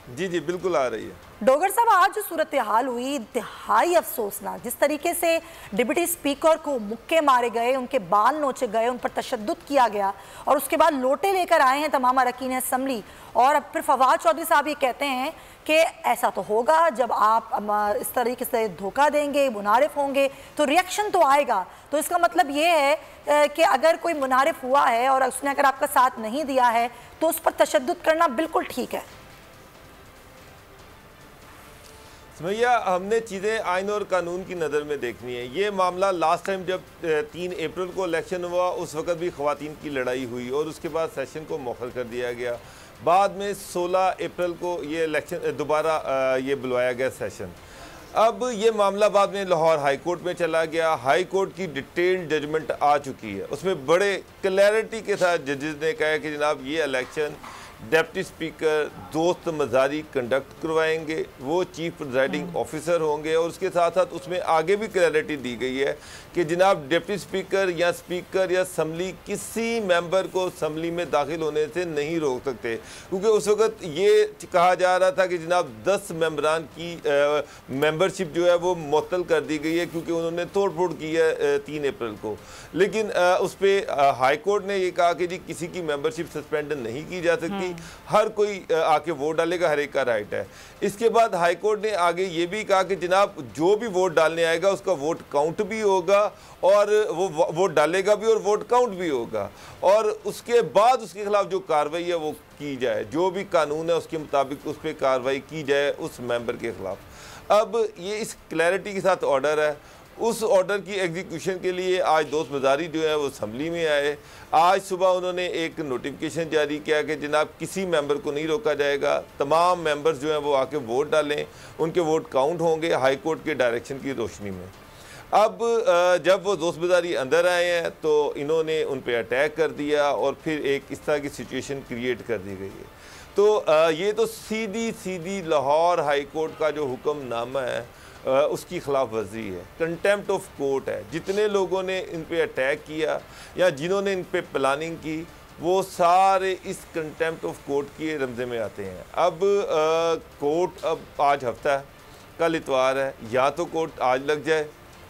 जी जी बिल्कुल आ रही है। डोगर साहब, आज जो सूरत हाल हुई इंतहाई अफसोसनाक, जिस तरीके से डिप्टी स्पीकर को मुक्के मारे गए, उनके बाल नोचे गए, उन पर तशद्दुद किया गया और उसके बाद लोटे लेकर आए हैं तमाम अरकान असम्बली। और अब फिर फवाद चौधरी साहब ये कहते हैं कि ऐसा तो होगा, जब आप इस तरीके से धोखा देंगे, मुनारिफ होंगे तो रिएक्शन तो आएगा। तो इसका मतलब ये है कि अगर कोई मुनारिफ हुआ है और उसने अगर आपका साथ नहीं दिया है तो उस पर तशद्दुद करना बिल्कुल ठीक है। भैया, हमने चीज़ें आइन और कानून की नज़र में देखनी है। ये मामला लास्ट टाइम जब 3 अप्रैल को इलेक्शन हुआ, उस वक्त भी ख़वातीन की लड़ाई हुई और उसके बाद सेशन को मौखर कर दिया गया। बाद में 16 अप्रैल को ये इलेक्शन दोबारा ये बुलवाया गया सेशन। अब ये मामला बाद में लाहौर हाई कोर्ट में चला गया। हाई कोर्ट की डिटेल्ड जजमेंट आ चुकी है, उसमें बड़े क्लैरिटी के साथ जजेस ने कहा कि जनाब ये इलेक्शन डिप्टी स्पीकर दोस्त मजारी कंडक्ट करवाएंगे, वो चीफ प्रिजाइडिंग ऑफिसर होंगे। और उसके साथ साथ उसमें आगे भी क्लैरिटी दी गई है कि जनाब डिप्टी स्पीकर या स्पीकर या असम्बली किसी मेंबर को असम्बली में दाखिल होने से नहीं रोक सकते, क्योंकि उस वक्त ये कहा जा रहा था कि जनाब 10 मेंबरान की मेंबरशिप जो है वो मुअत्तल कर दी गई है क्योंकि उन्होंने तोड़ फोड़ की है 3 अप्रैल को। लेकिन उस पर हाई कोर्ट ने ये कहा कि जी किसी की मेंबरशिप सस्पेंड नहीं की जा सकती, हर कोई आके वोट डालेगा, हर एक का राइट है। इसके बाद हाई कोर्ट ने आगे ये भी कहा कि जनाब जो भी वोट डालने आएगा उसका वोट काउंट भी होगा और वो वोट डालेगा भी और वोट काउंट भी होगा, और उसके बाद उसके खिलाफ जो कार्रवाई है वो की जाए, जो भी कानून है उसके मुताबिक उस पर कार्रवाई की जाए उस मेंबर के खिलाफ। अब ये इस क्लैरिटी के साथ ऑर्डर है। उस ऑर्डर की एग्जीक्यूशन के लिए आज दोस्त मजारी जो है वो असम्बली में आए। आज सुबह उन्होंने एक नोटिफिकेशन जारी किया कि जनाब किसी मेंबर को नहीं रोका जाएगा, तमाम मेंबर्स जो हैं वो आके वोट डालें, उनके वोट काउंट होंगे हाई कोर्ट के डायरेक्शन की रोशनी में। अब जब वो दोस्त मजारी अंदर आए हैं तो इन्होंने उन पर अटैक कर दिया और फिर एक इस तरह की सिचुएशन क्रिएट कर दी गई है। तो ये तो सीधी लाहौर हाई कोर्ट का जो हुक्मनामा है उसकी खिलाफ वर्जी है, कंटेम्प्ट ऑफ कोर्ट है। जितने लोगों ने इन पे अटैक किया या जिन्होंने इन पे प्लानिंग की वो सारे इस कंटेम्प्ट ऑफ कोर्ट के रमज़े में आते हैं। अब कोर्ट अब आज हफ्ता है, कल इतवार है, या तो कोर्ट आज लग जाए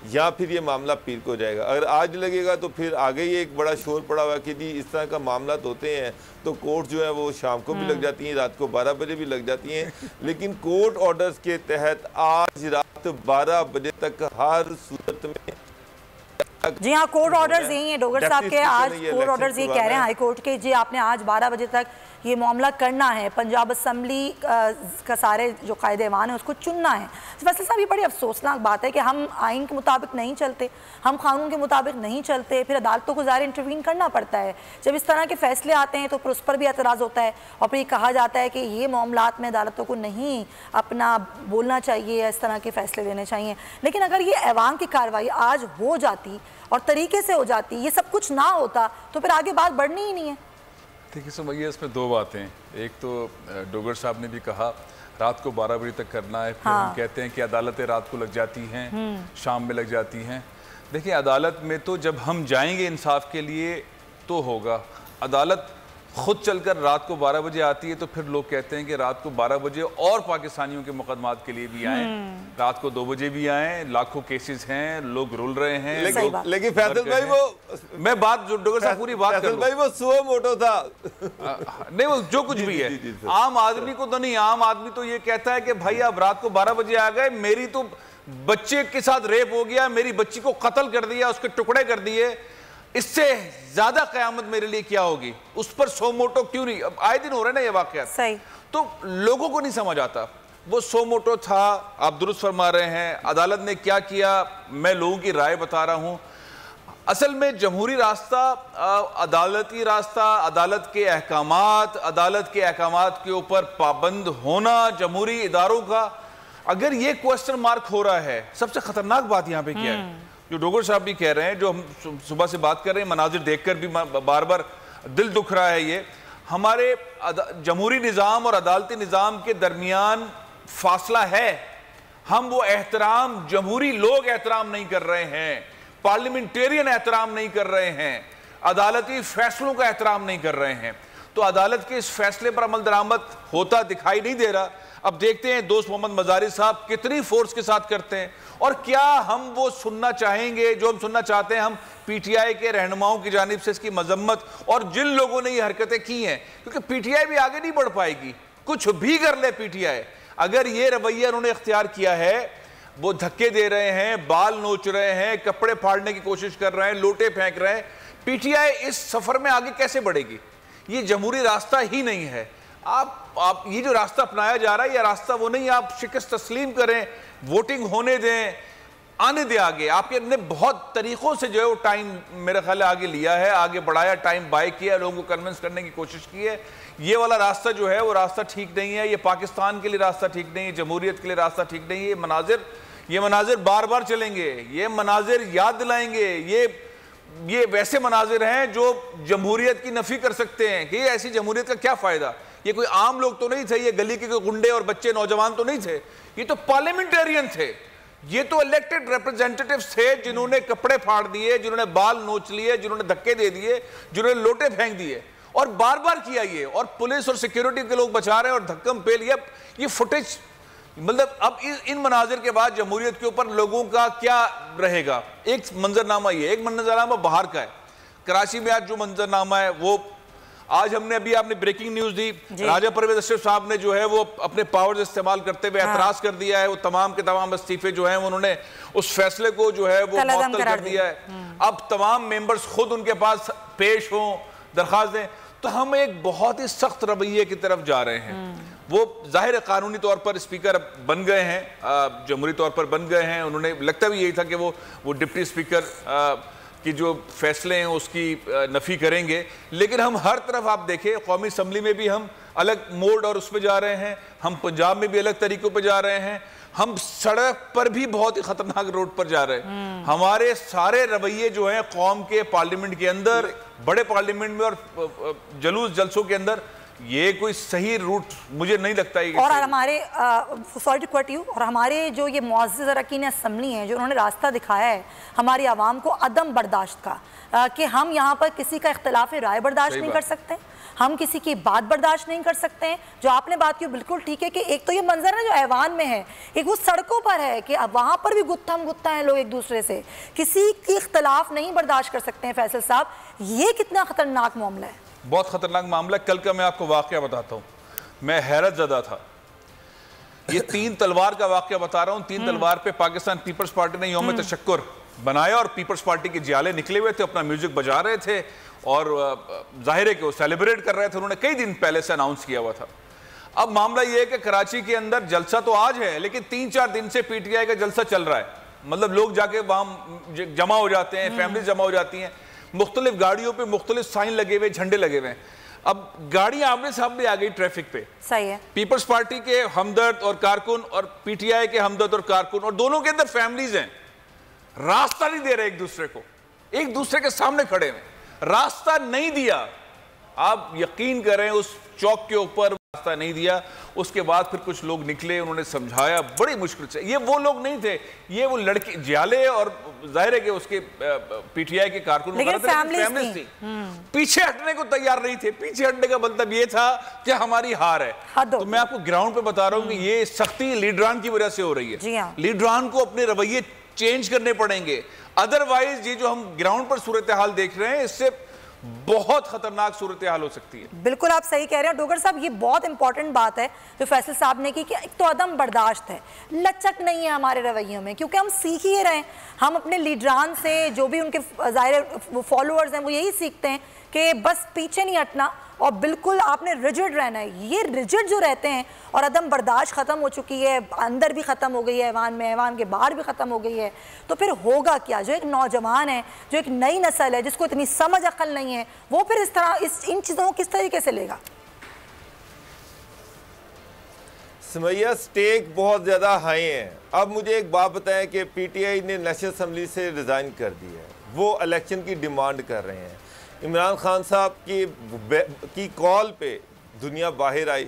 या फिर ये मामला पीर को जाएगा। अगर आज लगेगा तो फिर आगे ही एक बड़ा शोर पड़ा हुआ कि जी इस तरह का मामला होते हैं तो कोर्ट जो है वो शाम को भी लग जाती हैं, रात को 12 बजे भी लग जाती हैं। लेकिन कोर्ट ऑर्डर्स के तहत आज रात 12 बजे तक हर सूरत में। जी हाँ, कोर्ट ऑर्डर्स यही है डोगर साहब के। आज कोर्ट ऑर्डर्स ये कह रहे हैं हाई कोर्ट के, जी आपने आज 12 बजे तक ये मामला करना है, पंजाब असम्बली का सारे जो कायदे ऐवान है उसको चुनना है। फैसल साहब, ये बड़ी अफसोसनाक बात है कि हम आइन के मुताबिक नहीं चलते, हम कानून के मुताबिक नहीं चलते, फिर अदालतों को ज़ाहिर इंटरवीन करना पड़ता है। जब इस तरह के फैसले आते हैं तो फिर उस पर भी एतराज़ होता है और फिर ये कहा जाता है कि ये मामलात में अदालतों को नहीं अपना बोलना चाहिए, इस तरह के फ़ैसले लेने चाहिए। लेकिन अगर ये ऐवान की कार्रवाई आज हो जाती और तरीके से हो जाती, ये सब कुछ ना होता तो फिर आगे बात बढ़नी ही नहीं है। देखिए सुमैया, इसमें दो बातें। एक तो डोगर साहब ने भी कहा रात को 12 बजे तक करना है, फिर हम कहते हैं कि अदालतें रात को लग जाती हैं, शाम में लग जाती हैं। देखिए अदालत में तो जब हम जाएंगे इंसाफ के लिए तो होगा। अदालत खुद चलकर रात को 12 बजे आती है तो फिर लोग कहते हैं कि रात को 12 बजे और पाकिस्तानियों के मुकदमात के लिए भी आए, रात को 2 बजे भी आए। लाखों केसेस हैं, लोग रुल रहे हैं। लेकिन फैसल भाई वो मैं बात जो डोगर साहब पूरी बात कर भाई वो सुओ मोटो था नहीं, वो जो कुछ भी है आम आदमी को तो नहीं। आम आदमी तो ये कहता है कि भाई आप रात को 12 बजे आ गए, मेरी तो बच्चे के साथ रेप हो गया, मेरी बच्ची को कत्ल कर दिया, उसके टुकड़े कर दिए, इससे ज्यादा कयामत मेरे लिए क्या होगी? उस पर सो मोटो क्यों नहीं? अब आए दिन हो रहे ना ये वाकया, सही तो लोगों को नहीं समझ आता। वो सो मोटो था, आप दुरुस्त फरमा रहे हैं। अदालत ने क्या किया, मैं लोगों की राय बता रहा हूं। असल में जमहूरी रास्ता, अदालती रास्ता, अदालत के अहकामात के ऊपर पाबंद होना जमहूरी इदारों का, अगर ये क्वेश्चन मार्क हो रहा है, सबसे खतरनाक बात यहां पे क्या है जो डोगर साहब भी कह रहे हैं, जो हम सुबह से बात कर रहे हैं, मनाजिर देखकर भी बार बार दिल दुख रहा है। ये हमारे जमहूरी निज़ाम और अदालती निज़ाम के दरमियान फासला है। हम वो एहतराम, जमहूरी लोग एहतराम नहीं कर रहे हैं, पार्लियामेंटेरियन एहतराम नहीं कर रहे हैं, अदालती फैसलों का एहतराम नहीं कर रहे हैं। तो अदालत के इस फैसले पर अमल दरामद होता दिखाई नहीं दे रहा। अब देखते हैं दोस्त मोहम्मद मजारी साहब कितनी फोर्स के साथ करते हैं, और क्या हम वो सुनना चाहेंगे जो हम सुनना चाहते हैं। हम पीटीआई के रहनुमाओं की जानिब से इसकी मजम्मत, और जिन लोगों ने ये हरकतें की हैं, क्योंकि पीटीआई भी आगे नहीं बढ़ पाएगी, कुछ भी कर ले पीटीआई। अगर ये रवैया उन्होंने इख्तियार किया है, वो धक्के दे रहे हैं, बाल नोच रहे हैं, कपड़े फाड़ने की कोशिश कर रहे हैं, लोटे फेंक रहे हैं, पीटीआई इस सफर में आगे कैसे बढ़ेगी? ये जमहूरी रास्ता ही नहीं है। आप ये जो रास्ता अपनाया जा रहा है, ये रास्ता वो नहीं। आप शिकस्त तस्लीम करें, वोटिंग होने दें, आने दें आगे। आपके ने बहुत तरीकों से जो है वो टाइम मेरे ख्याल आगे लिया है, आगे बढ़ाया, टाइम बाय किया, लोगों को कन्विंस करने की कोशिश की है। ये वाला रास्ता जो है वो रास्ता ठीक नहीं है। ये पाकिस्तान के लिए रास्ता ठीक नहीं है, जमहूरियत के लिए रास्ता ठीक नहीं है। ये मनाजिर बार बार चलेंगे, ये मनाजिर याद दिलाएंगे। ये वैसे मनाजिर हैं जो जमहूरियत की नफी कर सकते हैं कि ऐसी जमहूरियत का क्या फायदा। ये कोई आम लोग तो नहीं थे, ये गली के गुंडे और बच्चे नौजवान तो नहीं थे, ये तो पार्लियामेंटेरियन थे, ये तो इलेक्टेड रिप्रेजेंटेटिव्स थे, जिन्होंने कपड़े फाड़ दिए, जिन्होंने बाल नोच लिए, जिन्होंने धक्के दे दिए, जिन्होंने लोटे फेंक दिए, और बार बार किया ये। और पुलिस और सिक्योरिटी के लोग बचा रहे हैं और धक्कम पेल। ये फुटेज, मतलब अब इन मनाजिर के बाद जमहूरियत के ऊपर लोगों का क्या रहेगा? एक मंजरनामा ये, एक मंजरनामा बाहर का है। कराची में आज जो मंजरनामा है वो आज आपने ब्रेकिंग न्यूज दी, राजा परवेज अशरफ साहब ने जो है वो अपने पावर्स इस्तेमाल करते हुए एतराज कर दिया है। वो तमाम के तमाम इस्तीफे जो हैं उन्होंने उस फैसले को जो है वो मुअत्तल कर दिया है। अब तमाम मेंबर्स खुद उनके पास पेश हों, दरखास्त दें। तो हम एक बहुत ही सख्त रवैये की तरफ जा रहे हैं। वो जाहिर कानूनी तौर पर स्पीकर बन गए हैं, जमहूरी तौर पर बन गए हैं। उन्होंने लगता भी यही था कि वो डिप्टी स्पीकर कि जो फैसले हैं उसकी नफ़ी करेंगे। लेकिन हम हर तरफ आप देखें, कौमी असम्बली में भी हम अलग मोड और उस पर जा रहे हैं, हम पंजाब में भी अलग तरीक़ों पर जा रहे हैं, हम सड़क पर भी बहुत ही खतरनाक रोड पर जा रहे हैं। हमारे सारे रवैये जो हैं कौम के पार्लियामेंट के अंदर, बड़े पार्लियामेंट में और जलूस जलसों के अंदर, ये कोई सही रूट मुझे नहीं लगता है। और हमारे सॉरी टू कट यू, और हमारे जो ये मुअज़्ज़िज़ अरकान असम्बली हैं, जो उन्होंने रास्ता दिखाया है हमारी आवाम को अदम बर्दाश्त का, कि हम यहाँ पर किसी का इख्तिलाफ राय बर्दाश्त नहीं कर सकते, हम किसी की बात बर्दाश्त नहीं कर सकते हैं। जो आपने बात की बिल्कुल ठीक है कि एक तो ये मंजर है जो ऐवान में है, एक वो सड़कों पर है कि अब वहाँ पर भी गुत्थम गुत्था हैं लोग एक दूसरे से, किसी की इख्तिलाफ नहीं बर्दाश्त कर सकते हैं। फैसल साहब, ये कितना खतरनाक मामला है? बहुत खतरनाक मामला। कल का मैं आपको वाकया बताता हूँ, मैं हैरत ज़दा था। ये 3 तलवार का वाकया बता रहा हूँ। 3 तलवार पे पाकिस्तान पीपल्स पार्टी ने यौम तशक्कुर बनाया और पीपल्स पार्टी के जियाले निकले हुए थे, अपना म्यूजिक बजा रहे थे और जाहिर है कि वो सेलिब्रेट कर रहे थे। उन्होंने कई दिन पहले से अनाउंस किया हुआ था। अब मामला ये है कि कराची के अंदर जलसा तो आज है, लेकिन 3-4 दिन से पीटीआई का जलसा चल रहा है। मतलब लोग जाके वहाँ जमा हो जाते हैं, फैमिली जमा हो जाती हैं, मुख्तलिफ गाड़ियों पे मुख्तलिफ साइन लगे हुए, झंडे लगे हुए हैं। अब गाड़ियां आमने सामने आ गई ट्रैफिक पे। सही है। पीपल्स पार्टी के हमदर्द और कारकुन और पीटीआई के हमदर्द और कारकुन, और दोनों के अंदर फैमिलीज हैं, रास्ता नहीं दे रहे एक दूसरे को, एक दूसरे के सामने खड़े हैं, रास्ता नहीं दिया। आप यकीन करें उस चौक के ऊपर रास्ता नहीं दिया। उसके बाद फिर कुछ लोग निकले, उन्होंने समझाया बड़ी मुश्किल से। ये वो लोग नहीं थे, ये वो लड़के जियाले और जाहिर है कि उसके पीटीआई के कारकुन फैमिलीज थी, पीछे हटने को तैयार नहीं थे। पीछे हटने का मतलब ये था कि हमारी हार है। तो मैं आपको ग्राउंड पे बता रहा हूँ कि ये सख्ती लीडरान की वजह से हो रही है। लीडरान को अपने रवैये चेंज करने पड़ेंगे, अदरवाइज ये जो हम ग्राउंड पर सूरत हाल देख रहे हैं इससे बहुत खतरनाक सूरत हाल हो सकती है। बिल्कुल आप सही कह रहे हैं डोगर साहब, ये बहुत इंपॉर्टेंट बात है जो फैसल साहब ने की कि एक तो अदम बर्दाश्त है, लचक नहीं है हमारे रवैयों में, क्योंकि हम सीख ही रहे हैं। हम अपने लीडरान से, जो भी उनके जाहिर फॉलोअर्स हैं, वो यही सीखते हैं कि बस पीछे नहीं हटना और बिल्कुल आपने रिजिड रहना है। ये रिजिड जो रहते हैं और अदम बर्दाश्त ख़त्म हो चुकी है, अंदर भी ख़त्म हो गई है ऐवान में, ऐवान के बाहर भी ख़त्म हो गई है, तो फिर होगा क्या? जो एक नौजवान है, जो एक नई नस्ल है, जिसको इतनी समझ अकल नहीं है, वो फिर इस तरह इन चीज़ों को किस तरीके से लेगा? सुमैया, स्टेक बहुत ज़्यादा हाई है। अब मुझे एक बात बताएं कि पीटीआई ने नेशनल असम्बली से रिज़ाइन कर दिया है, वो इलेक्शन की डिमांड कर रहे हैं। इमरान खान साहब की कॉल पे दुनिया बाहर आई।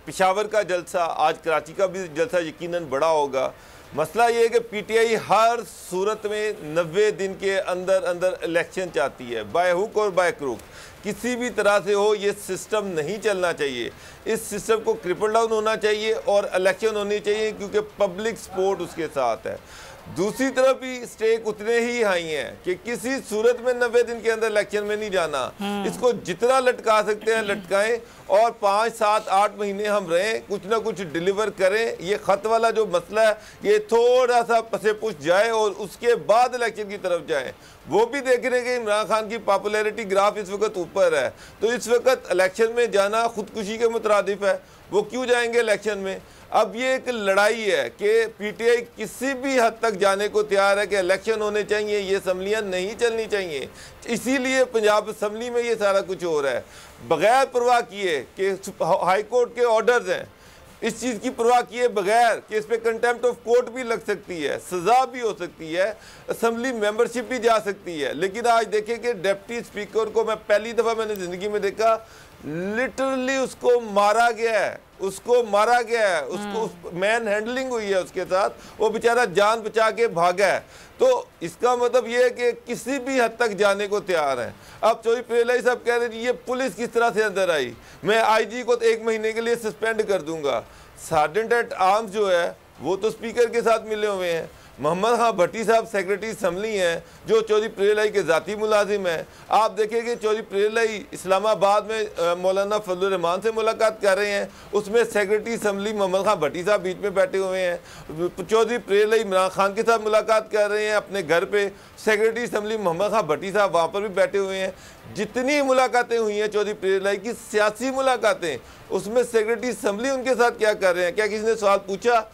पेशावर का जलसा, आज कराची का भी जलसा यकीनन बड़ा होगा। मसला ये है कि पीटीआई हर सूरत में 90 दिन के अंदर अंदर इलेक्शन चाहती है, बाय हुक और बाय क्रूक, किसी भी तरह से हो। ये सिस्टम नहीं चलना चाहिए, इस सिस्टम को क्रिपल डाउन होना चाहिए और इलेक्शन होनी चाहिए, क्योंकि पब्लिक सपोर्ट उसके साथ है। दूसरी तरफ भी स्टेक उतने ही हाई हैं कि किसी सूरत में 90 दिन के अंदर इलेक्शन में नहीं जाना। इसको जितना लटका सकते हैं लटकाएं और 5, 7, 8 महीने हम रहें, कुछ ना कुछ डिलीवर करें। ये खत वाला जो मसला है ये थोड़ा सा पसे पुश जाए और उसके बाद इलेक्शन की तरफ जाएं। वो भी देख रहे हैं कि इमरान खान की पॉपुलैरिटी ग्राफ इस वक्त ऊपर है, तो इस वक्त इलेक्शन में जाना खुदकुशी के मुतरादिफ है। वो क्यों जाएंगे इलेक्शन में? अब ये एक लड़ाई है कि पीटीआई किसी भी हद तक जाने को तैयार है कि इलेक्शन होने चाहिए, ये असम्बलियाँ नहीं चलनी चाहिए। इसीलिए पंजाब असम्बली में ये सारा कुछ हो रहा है, बगैर परवाह किए कि हाई कोर्ट के ऑर्डर्स हैं, इस चीज़ की परवाह किए बगैर कि इस पर कंटेम्प्ट ऑफ कोर्ट भी लग सकती है, सज़ा भी हो सकती है, असम्बली मेंबरशिप भी जा सकती है। लेकिन आज देखें कि डिप्टी स्पीकर को मैं पहली दफ़ा मैंने ज़िंदगी में देखा, लिटरली उसको मारा गया है, उसको मारा गया है, उसको मैन हैंडलिंग हुई है उसके साथ, वो बेचारा जान बचा के भागा है। तो इसका मतलब ये है कि किसी भी हद तक जाने को तैयार है। अब चौधरी प्रेलाई साहब कह रहे हैं ये पुलिस किस तरह से अंदर आई, मैं आईजी को 1 महीने के लिए सस्पेंड कर दूंगा। सार्जेंट एट आर्म्स जो है वो तो स्पीकर के साथ मिले हुए हैं। मोहम्मद खां भट्टी साहब सेक्रेटरी असम्बली हैं जो चौधरी प्रेलाई के ज़ाती मुलाजिम हैं। आप देखेंगे चौधरी प्रेलाई इस्लामाबाद में मौलाना फजलुर रहमान से मुलाकात कर रहे हैं, उसमें सेक्रेटरी असम्बली मोहम्मद खां भट्टी साहब बीच में बैठे हुए हैं। चौधरी प्रेलाई इमरान खान के साथ मुलाकात कर रहे हैं अपने घर पे, सेक्रेटरी असम्बली मोहम्मद खां भट्टी साहब वहाँ पर भी बैठे हुए हैं। जितनी मुलाकातें हुई हैं चौधरी प्रेलाई की सियासी मुलाकातें, उसमें सेक्रेटरी असम्बली उनके साथ क्या कर रहे हैं? क्या किसी ने सवाल पूछा?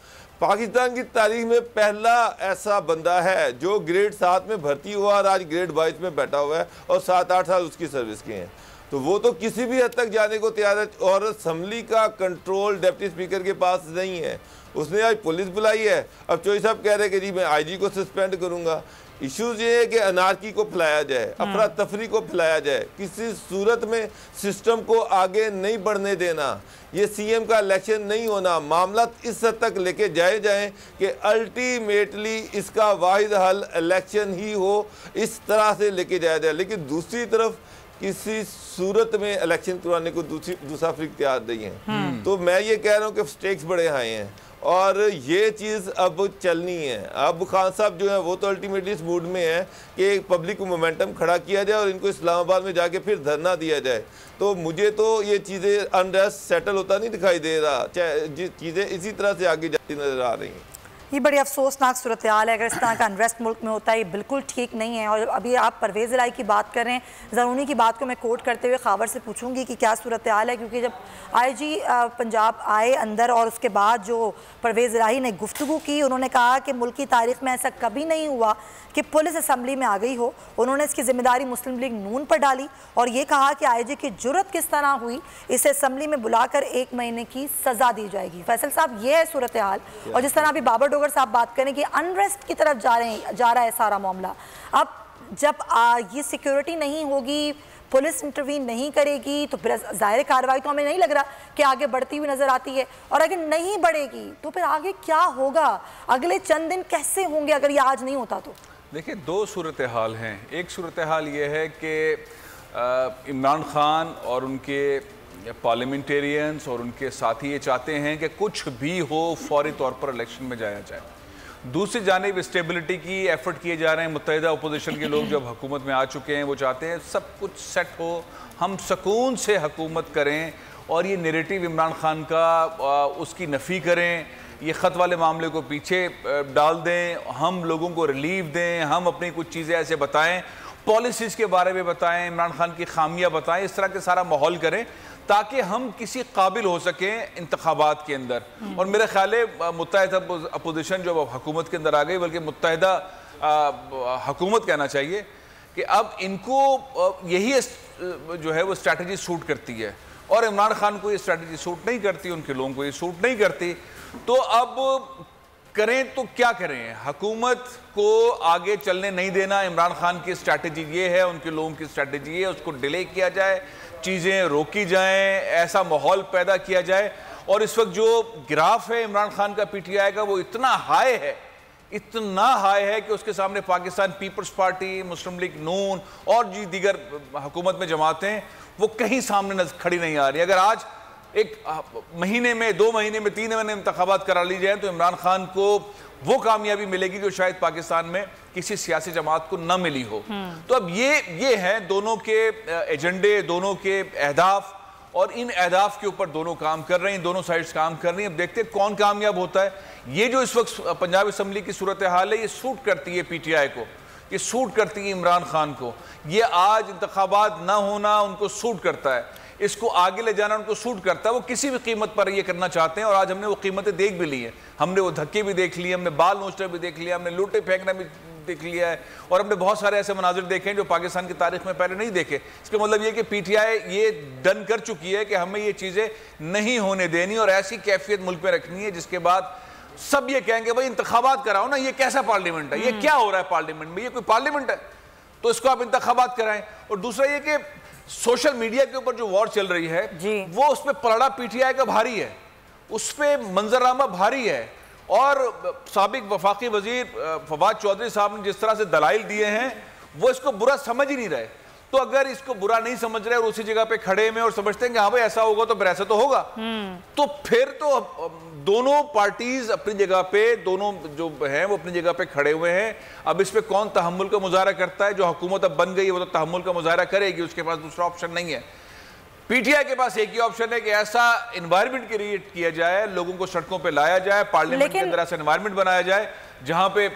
पाकिस्तान की तारीख में पहला ऐसा बंदा है जो ग्रेड 7 में भर्ती हुआ और आज ग्रेड 22 में बैठा हुआ है और 7-8 साल उसकी सर्विस के हैं। तो वो तो किसी भी हद तक जाने को तैयार है और असम्बली का कंट्रोल डिप्टी स्पीकर के पास नहीं है। उसने आज पुलिस बुलाई है। अब चौधरी साहब कह रहे हैं कि जी मैं आईजी को सस्पेंड करूंगा। इश्यूज ये है कि अनारकी को फैलाया जाए, अफरा तफरी को फैलाया जाए, किसी सूरत में सिस्टम को आगे नहीं बढ़ने देना। ये सीएम का इलेक्शन नहीं होना, मामला इस हद तक लेके जाए कि अल्टीमेटली इसका वाहिद हल इलेक्शन ही हो, इस तरह से लेके जाया जाए। लेकिन दूसरी तरफ किसी सूरत में इलेक्शन करवाने को दूसरा फ्रीक तैयार नहीं है। तो मैं ये कह रहा हूँ कि स्टेक्स बड़े हाई हैं और ये चीज़ अब चलनी है। अब खान साहब जो है वो तो अल्टीमेटली इस मूड में है कि पब्लिक को मोमेंटम खड़ा किया जाए और इनको इस्लामाबाद में जाके फिर धरना दिया जाए। तो मुझे तो ये चीज़ें अनरेस्ट सेटल होता नहीं दिखाई दे रहा, चीज़ें इसी तरह से आगे जाती नज़र आ रही हैं। ये बड़ी अफसोसनाक सूरत हाल है। अगर इस तरह का अनरेस्ट मुल्क में होता है, ये बिल्कुल ठीक नहीं है। और अभी आप परवेज़ इलाही की बात कर रहे हैं, ज़रूरी की बात को मैं कोट करते हुए खबर से पूछूंगी कि क्या सूरत हाल है, क्योंकि जब आईजी पंजाब आए अंदर और उसके बाद जो परवेज़ इलाही ने गुफ्तगू की, उन्होंने कहा कि मुल्क की तारीख में ऐसा कभी नहीं हुआ कि पुलिस असम्बली में आ गई हो। उन्होंने इसकी जिम्मेदारी मुस्लिम लीग नून पर डाली और ये कहा कि आईजी की जुर्रत किस तरह हुई, इसे असम्बली में बुलाकर 1 महीने की सज़ा दी जाएगी। फैसल साहब, ये है सूरत हाल। और जिस तरह अभी बाबर डोगर साहब बात करें कि अनरेस्ट की तरफ जा रहा है सारा मामला। अब जब ये सिक्योरिटी नहीं होगी, पुलिस इंटरवीन नहीं करेगी तो फिर ज़ाहिर कार्रवाई तो हमें नहीं लग रहा कि आगे बढ़ती हुई नज़र आती है, और अगर नहीं बढ़ेगी तो फिर आगे क्या होगा, अगले चंद दिन कैसे होंगे अगर ये आज नहीं होता तो? देखिए, दो सूरत हाल हैं। एक सूरत हाल ये है कि इमरान खान और उनके पार्लियामेंटेरियंस और उनके साथी ये चाहते हैं कि कुछ भी हो फौरी तौर पर इलेक्शन में जाया जाए। दूसरी जानिब स्टेबिलिटी की एफर्ट किए जा रहे हैं। मुत्तहिदा अपोजिशन के लोग जब हुकूमत में आ चुके हैं वो चाहते हैं सब कुछ सेट हो, हम सुकून से हुकूमत करें और ये नैरेटिव इमरान खान का उसकी नफ़ी करें, ये ख़त वाले मामले को पीछे डाल दें, हम लोगों को रिलीफ दें, हम अपनी कुछ चीज़ें ऐसे बताएं, पॉलिसीज़ के बारे में बताएं, इमरान खान की खामियां बताएं, इस तरह के सारा माहौल करें ताकि हम किसी काबिल हो सकें इंतखाबात के अंदर। और मेरे ख्याल है मुत्तहिदा अपोजिशन जो अब हुकूमत के अंदर आ गई, बल्कि मुत्तहिदा हुकूमत कहना चाहिए कि अब इनको यही जो है वो स्ट्रैटेजी सूट करती है और इमरान खान को ये स्ट्रैटेजी सूट नहीं करती, उनके लोगों को ये सूट नहीं करती। तो अब करें तो क्या करें? हुकूमत को आगे चलने नहीं देना इमरान खान की स्ट्रैटेजी ये है, उनके लोगों की स्ट्रैटेजी ये है, उसको डिले किया जाए, चीज़ें रोकी जाएं, ऐसा माहौल पैदा किया जाए। और इस वक्त जो ग्राफ है इमरान खान का पीटीआई का वो इतना हाई है, इतना हाई है कि उसके सामने पाकिस्तान पीपल्स पार्टी, मुस्लिम लीग नून और जी दीगर हुकूमत में जमातें वो कहीं सामने खड़ी नहीं आ रही। अगर आज एक महीने में, 2 महीने में, 3 महीने में इंतखाबात करा ली जाए तो इमरान खान को वो कामयाबी मिलेगी जो शायद पाकिस्तान में किसी सियासी जमात को न मिली हो। तो अब ये है दोनों के एजेंडे, दोनों के अहदाफ, और इन अहदाफ के ऊपर दोनों काम कर रहे हैं, दोनों साइड्स काम कर रही हैं। अब देखते हैं कौन कामयाब होता है। ये जो इस वक्त पंजाब असम्बली की सूरत हाल है ये सूट करती है पीटीआई को, ये सूट करती है इमरान खान को। ये आज इंतखाबात ना होना उनको सूट करता है, इसको आगे ले जाना उनको सूट करता है। वो किसी भी कीमत पर ये करना चाहते हैं और आज हमने वो कीमतें देख भी ली हैं। हमने वो धक्के भी देख लिए, हमने बाल नोचना भी देख लिया, हमने लूटे फेंकना भी देख लिया है, और हमने बहुत सारे ऐसे मनाजिर देखे हैं जो पाकिस्तान की तारीख में पहले नहीं देखे। इसका मतलब ये कि पीटीआई ये डन कर चुकी है कि हमें ये चीज़ें नहीं होने देनी और ऐसी कैफियत मुल्क में रखनी है जिसके बाद सब ये कहेंगे भाई इंतखाबात कराओ ना, ये कैसा पार्लियामेंट है, ये क्या हो रहा है पार्लियामेंट में, ये कोई पार्लियामेंट है तो इसको आप इंतखाबात कराएं। और दूसरा ये कि सोशल मीडिया के ऊपर जो वॉर चल रही है वो उस पर पलड़ा पीटीआई का भारी है, उस पर मंजराना भारी है। और साबिक वफाकी वजीर फवाद चौधरी साहब ने जिस तरह से दलाइल दिए हैं वो इसको बुरा समझ ही नहीं रहे। तो अगर इसको बुरा नहीं समझ रहे और उसी जगह पे खड़े में और समझते हैं कि हाँ भाई ऐसा होगा तो फिर ऐसा तो होगा, तो फिर तो दोनों पार्टीज अपनी जगह पे, दोनों जो हैं वो अपनी जगह पे खड़े हुए हैं। अब इस पे कौन तहम्मुल का मुजाहरा करता है? जो हुकूमत अब बन गई है वो तो तहम्मुल का मुजाहरा करेगी, उसके पास दूसरा ऑप्शन नहीं है। पीटीआई के पास एक ही ऑप्शन है कि ऐसा एनवायरनमेंट क्रिएट किया जाए, लोगों को सड़कों पे लाया जाए, पार्लियामेंट के अंदर ऐसा एनवायरनमेंट बनाया जाए जहां पे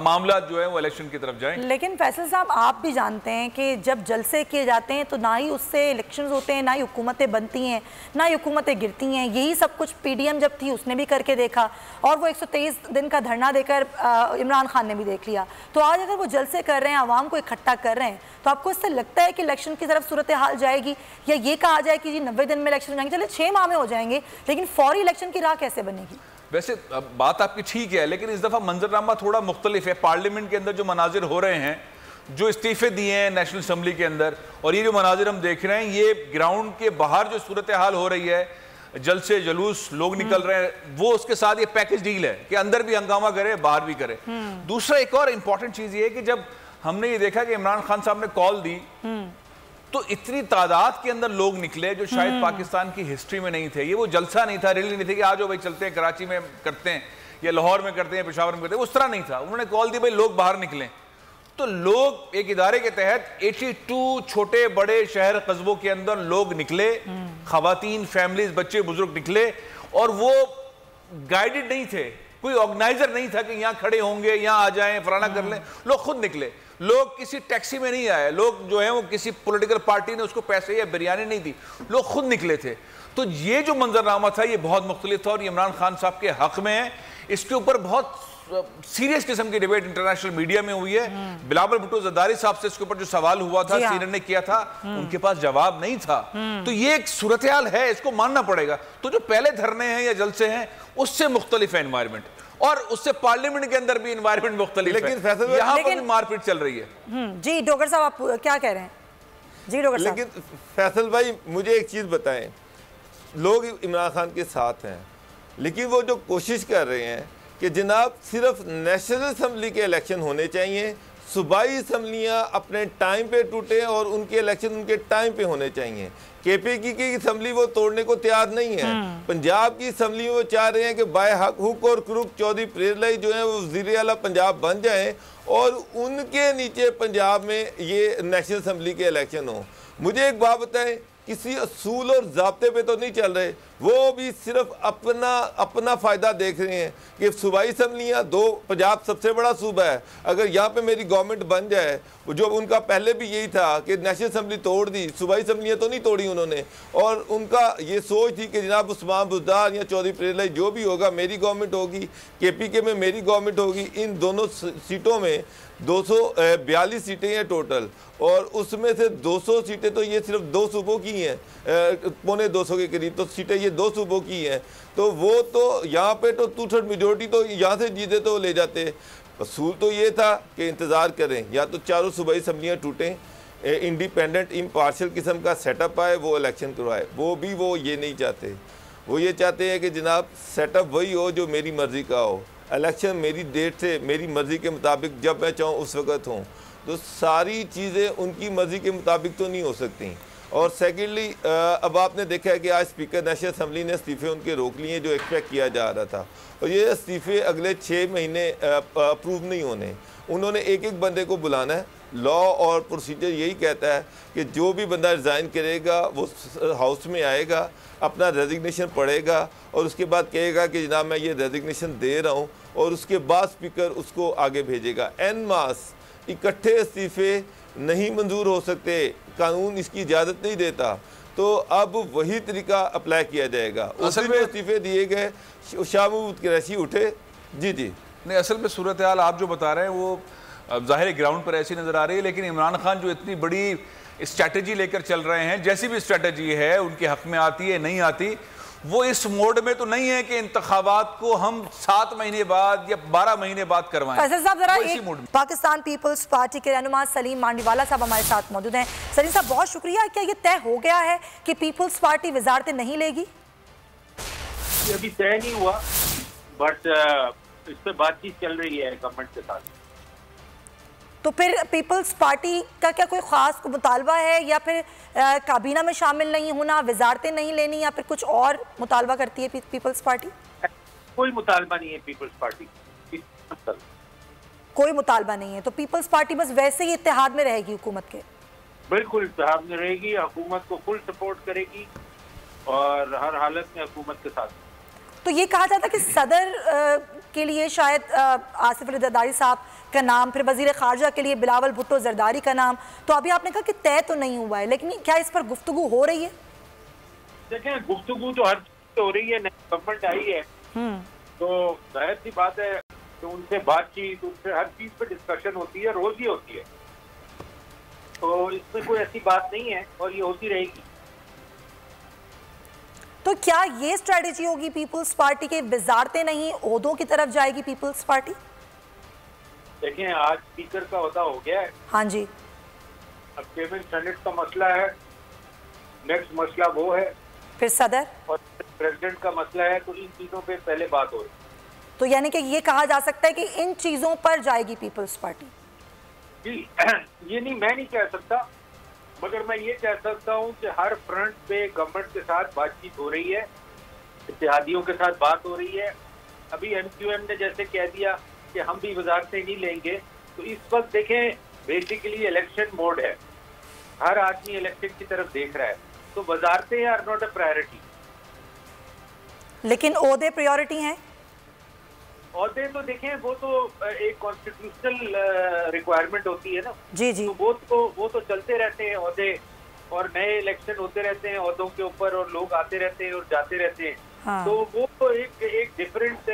मामला जो है वो इलेक्शन की तरफ जाएं। लेकिन फैसल साहब आप भी जानते हैं कि जब जलसे किए जाते हैं तो ना ही उससे इलेक्शंस होते हैं, ना ही हुकूमतें बनती हैं, ना ही हुकूमतें गिरती हैं। यही सब कुछ पीडीएम जब थी उसने भी करके देखा और वो 123 दिन का धरना देकर इमरान खान ने भी देख लिया। तो आज अगर वो जलसे कर रहे हैं, आवाम को इकट्ठा कर रहे हैं, तो आपको इससे लगता है कि इलेक्शन की तरफ सूरत हाल जाएगी, या ये कहा जाए कि जी 90 दिन में इलेक्शन हो जाएंगे? चले 6 माह में हो जाएंगे, लेकिन फौरी इलेक्शन की राह कैसे बनेगी? वैसे बात आपकी ठीक है, लेकिन इस दफ़ा मंजरनामा थोड़ा मुख्तलिफ है। पार्लियामेंट के अंदर जो मनाजिर हो रहे हैं, जो इस्तीफे दिए हैं नेशनल असम्बली के अंदर, और ये जो मनाजिर हम देख रहे हैं, ये ग्राउंड के बाहर जो सूरत हाल हो रही है, जलसे जुलूस लोग निकल रहे हैं, वो उसके साथ ये पैकेज डील है कि अंदर भी हंगामा करे, बाहर भी करे। दूसरा एक और इम्पॉर्टेंट चीज़ ये है कि जब हमने ये देखा कि इमरान खान साहब ने कॉल दी तो इतनी तादाद के अंदर लोग निकले जो शायद पाकिस्तान की हिस्ट्री में नहीं थे। ये वो जलसा नहीं था, रैली नहीं थी कि आज भाई चलते हैं कराची में करते हैं या लाहौर में करते हैं, पेशावर में करते हैं, उस तरह नहीं था। उन्होंने कॉल दी भाई लोग बाहर निकलें, तो लोग एक इदारे के तहत 82 छोटे बड़े शहर कस्बों के अंदर लोग निकले, खवातीन, फैमिलीज, बच्चे बुजुर्ग निकले, और वो गाइडेड नहीं थे, कोई ऑर्गेनाइजर नहीं था कि यहाँ खड़े होंगे, यहाँ आ जाएं, फलाना कर लें। लोग खुद निकले, लोग किसी टैक्सी में नहीं आए, लोग जो है वो किसी पॉलिटिकल पार्टी ने उसको पैसे या बिरयानी नहीं दी, लोग खुद निकले थे। तो ये जो मंजरनामा था ये बहुत मुख्तलिफ था और इमरान खान साहब के हक में है। इसके ऊपर बहुत सीरियस किस्म की डिबेट इंटरनेशनल मीडिया में हुई है। बिलावल भुट्टो जरदारी साहब से इसके ऊपर जो सवाल हुआ था, सीनियर ने किया था, उनके पास जवाब नहीं था। तो ये एक सूरत हाल है, इसको मानना पड़ेगा। तो जो पहले धरने हैं या जलसे हैं उससे मुख्तलिफ है एनवायरमेंट, और उससे पार्लियामेंट के अंदर भी एनवायरनमेंट मुख्तलिफ है, लेकिन यहाँ पर भी मारपीट चल रही है। जी डॉक्टर साहब आप क्या कह रहे हैं? जी डॉक्टर साहब। लेकिन फैसल भाई मुझे एक चीज़ बताएं, लोग इमरान खान के साथ हैं, लेकिन वो जो कोशिश कर रहे हैं कि जनाब सिर्फ नेशनल असम्बली के इलेक्शन होने चाहिए, सूबाई असम्बलियाँ अपने टाइम पे टूटे और उनके इलेक्शन उनके टाइम पे होने चाहिए। केपी की असम्बली वो तोड़ने को तैयार नहीं है। पंजाब की असम्बली में वो चाह रहे हैं कि बाय हक हुक और क्रुक चौधरी प्रेरलाई जो है वो वज़ीर आला पंजाब बन जाएं और उनके नीचे पंजाब में ये नेशनल असम्बली के इलेक्शन हो। मुझे एक बात बताएं, किसी असूल और ज़ाब्ते पे तो नहीं चल रहे, वो भी सिर्फ अपना फ़ायदा देख रहे हैं कि सूबाई असम्बलियाँ दो, पंजाब सबसे बड़ा सूबा है, अगर यहाँ पे मेरी गवर्नमेंट बन जाए, जो उनका पहले भी यही था कि नेशनल असम्बली तोड़ दी, सूबाई असम्बलियाँ तो नहीं तोड़ी उन्होंने, और उनका ये सोच थी कि जनाब उस्मान बुज़दार या चौधरी प्रेरलाई जो भी होगा मेरी गवर्नमेंट होगी, KPK में मेरी गवर्नमेंट होगी। इन दोनों सीटों में 242 सीटें हैं टोटल, और उसमें से 200 सीटें तो ये सिर्फ 2 सूबों की हैं, पौने 200 के करीब तो सीटें ये 2 सूबों की हैं। तो वो तो यहाँ पे तो 2/3 मेजोरिटी तो यहाँ से जीते तो ले जाते। असूल तो ये था कि इंतज़ार करें, या तो चारों सूबाई असम्बलियाँ टूटें, इंडिपेंडेंट इम्पार्शल किस्म का सेटअप आए, वो इलेक्शन करवाए। वो भी वो ये नहीं चाहते, वो ये चाहते हैं कि जनाब सेटअप वही हो जो मेरी मर्ज़ी का हो, इलेक्शन मेरी डेट से मेरी मर्ज़ी के मुताबिक जब मैं चाहूँ उस वक़्त हों। तो सारी चीज़ें उनकी मर्ज़ी के मुताबिक तो नहीं हो सकती। और सेकेंडली अब आपने देखा है कि आज स्पीकर नेशनल असम्बली ने इस्तीफ़े उनके रोक लिए जो एक्सपेक्ट किया जा रहा था, और ये इस्तीफ़े अगले 6 महीने अप्रूव नहीं होने। उन्होंने एक एक बंदे को बुलाना है। लॉ और प्रोसीजर यही कहता है कि जो भी बंदा रिज़ाइन करेगा वो हाउस में आएगा, अपना रेजिग्नेशन पढ़ेगा और उसके बाद कहेगा कि जनाब मैं ये रेजिग्नेशन दे रहा हूँ, और उसके बाद स्पीकर उसको आगे भेजेगा। एन मास इकट्ठे इस्तीफ़े नहीं मंजूर हो सकते, कानून इसकी इजाज़त नहीं देता। तो अब वही तरीका अप्लाई किया जाएगा। असल में इस्तीफ़े दिए गए, शाह महमूद कुरैशी उठे। जी जी नहीं, असल में सूरत हाल आप जो बता रहे हैं वो ज़ाहिर ग्राउंड पर ऐसी नज़र आ रही है, लेकिन इमरान खान जो इतनी बड़ी स्ट्रैटेजी लेकर चल रहे हैं, जैसी भी स्ट्रैटेजी है उनके हक़ में आती है नहीं आती, वो इस मोड में तो नहीं है कि इंतखाबात को हम 7 महीने बाद या 12 महीने बाद करवाएं। साहब जरा एक पाकिस्तान पीपल्स पार्टी के रहनुमा सलीम मांडीवाला साहब हमारे साथ मौजूद हैं। सलीम साहब बहुत शुक्रिया। क्या ये तय हो गया है कि पीपल्स पार्टी वजारतें नहीं लेगी? ये अभी तय नहीं हुआ, बट इस पर बातचीत चल रही है गवर्नमेंट के साथ। तो फिर पीपल्स पार्टी का क्या कोई ख़ास मुतालबा है, या फिर काबीना में शामिल नहीं होना, वजारतें नहीं लेनी, या फिर कुछ और मुतालबा करती है पीपल्स पार्टी? कोई मुतालबा नहीं है पीपल्स पार्टी, कोई मुतालबा नहीं है। तो पीपल्स पार्टी बस वैसे ही इत्तेहाद में रहेगी हुकूमत के? बिल्कुल इत्तेहाद में रहेगी, हुकूमत को फुल सपोर्ट करेगी और हर हालत में हुकूमत के साथ। तो ये कहा जाता है कि सदर के लिए शायद आसिफ अली जरदारी साहब का नाम, फिर वजीर खारजा के लिए बिलावल भुट्टो जरदारी का नाम, तो अभी आपने कहा कि तय तो नहीं हुआ है, लेकिन क्या इस पर गुफ्तगू हो रही है? देखें, गुफ्तगू तो हर चीज हो रही है, नई गवर्नमेंट आई है तो जाहिर सी बात है कि उनसे बातचीत, उनसे हर चीज पे डिस्कशन होती है, रोज ही होती है। तो इसमें कोई ऐसी बात नहीं है और ये होती रहेगी। तो क्या ये स्ट्रेटेजी होगी पीपल्स पार्टी के, वजारतें नहीं ओहदों की तरफ जाएगी पीपल्स पार्टी? देखें, आज स्पीकर का ओहदा हो गया है। हाँ जी। अब चेयरमैन सेनेट का मसला है, नेक्स्ट मसला वो है, फिर सदर और प्रेसिडेंट का मसला है। तो इन चीजों पे पहले बात हो रही। तो यानी कि ये कहा जा सकता है कि इन चीजों पर जाएगी पीपल्स पार्टी? जी, ये नहीं, मैं नहीं कह सकता, मगर मैं ये कह सकता हूँ कि हर फ्रंट पे गवर्नमेंट के साथ बातचीत हो रही है, इत्तेहादियों के साथ बात हो रही है। अभी MQM ने जैसे कह दिया कि हम भी वजारतें नहीं लेंगे, तो इस वक्त देखें बेसिकली इलेक्शन मोड है, हर आदमी इलेक्शन की तरफ देख रहा है, तो वजारतें आर नॉट अ प्रायोरिटी। लेकिन ओहदे प्रायोरिटी हैं। ओहदे तो देखें, वो तो एक कॉन्स्टिट्यूशनल रिक्वायरमेंट होती है ना। जी जी। तो वो तो चलते रहते हैं ओहदे, और नए इलेक्शन होते रहते हैं ओहदों के ऊपर, और लोग आते रहते हैं और जाते रहते हैं। हाँ। तो वो तो एक डिफरेंट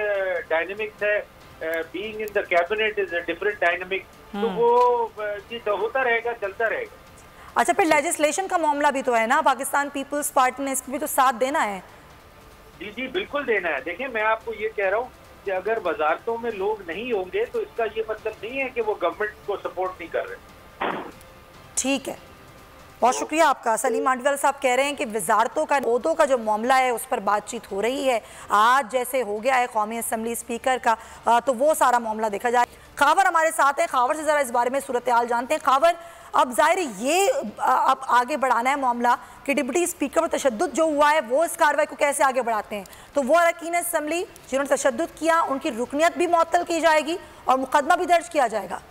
डायनेमिक्स है। Being in the cabinet is a different dynamic. तो वो ये तो होता रहेगा, चलता रहेगा। अच्छा, फिर लेजिस्लेशन का मामला भी तो है ना, पाकिस्तान पीपल्स पार्टी ने इसको भी तो साथ देना है। जी जी, बिल्कुल देना है। देखिए, मैं आपको ये कह रहा हूँ कि अगर वजारतों में लोग नहीं होंगे तो इसका ये मतलब नहीं है कि वो गवर्नमेंट को सपोर्ट नहीं कर रहे। ठीक है, बहुत शुक्रिया आपका। सलीम मांडीवाला साहब कह रहे हैं कि वजारतों का ओहदों का जो मामला है उस पर बातचीत हो रही है। आज जैसे हो गया है कौमी असम्बली स्पीकर का, तो वो सारा मामला देखा जाए। खावर हमारे साथ है, खावर से ज़रा इस बारे में सूरत हाल जानते हैं। खावर, अब जाहिर ये अब आगे बढ़ाना है मामला कि डिप्टी स्पीकर पर तशद्दुद जो हुआ है वो इस कार्रवाई को कैसे आगे बढ़ाते हैं। तो वो अरकान असम्बली जिन्होंने तशद्दुद किया उनकी रुकनियत भी मुअत्तल की जाएगी और मुकदमा भी दर्ज किया जाएगा।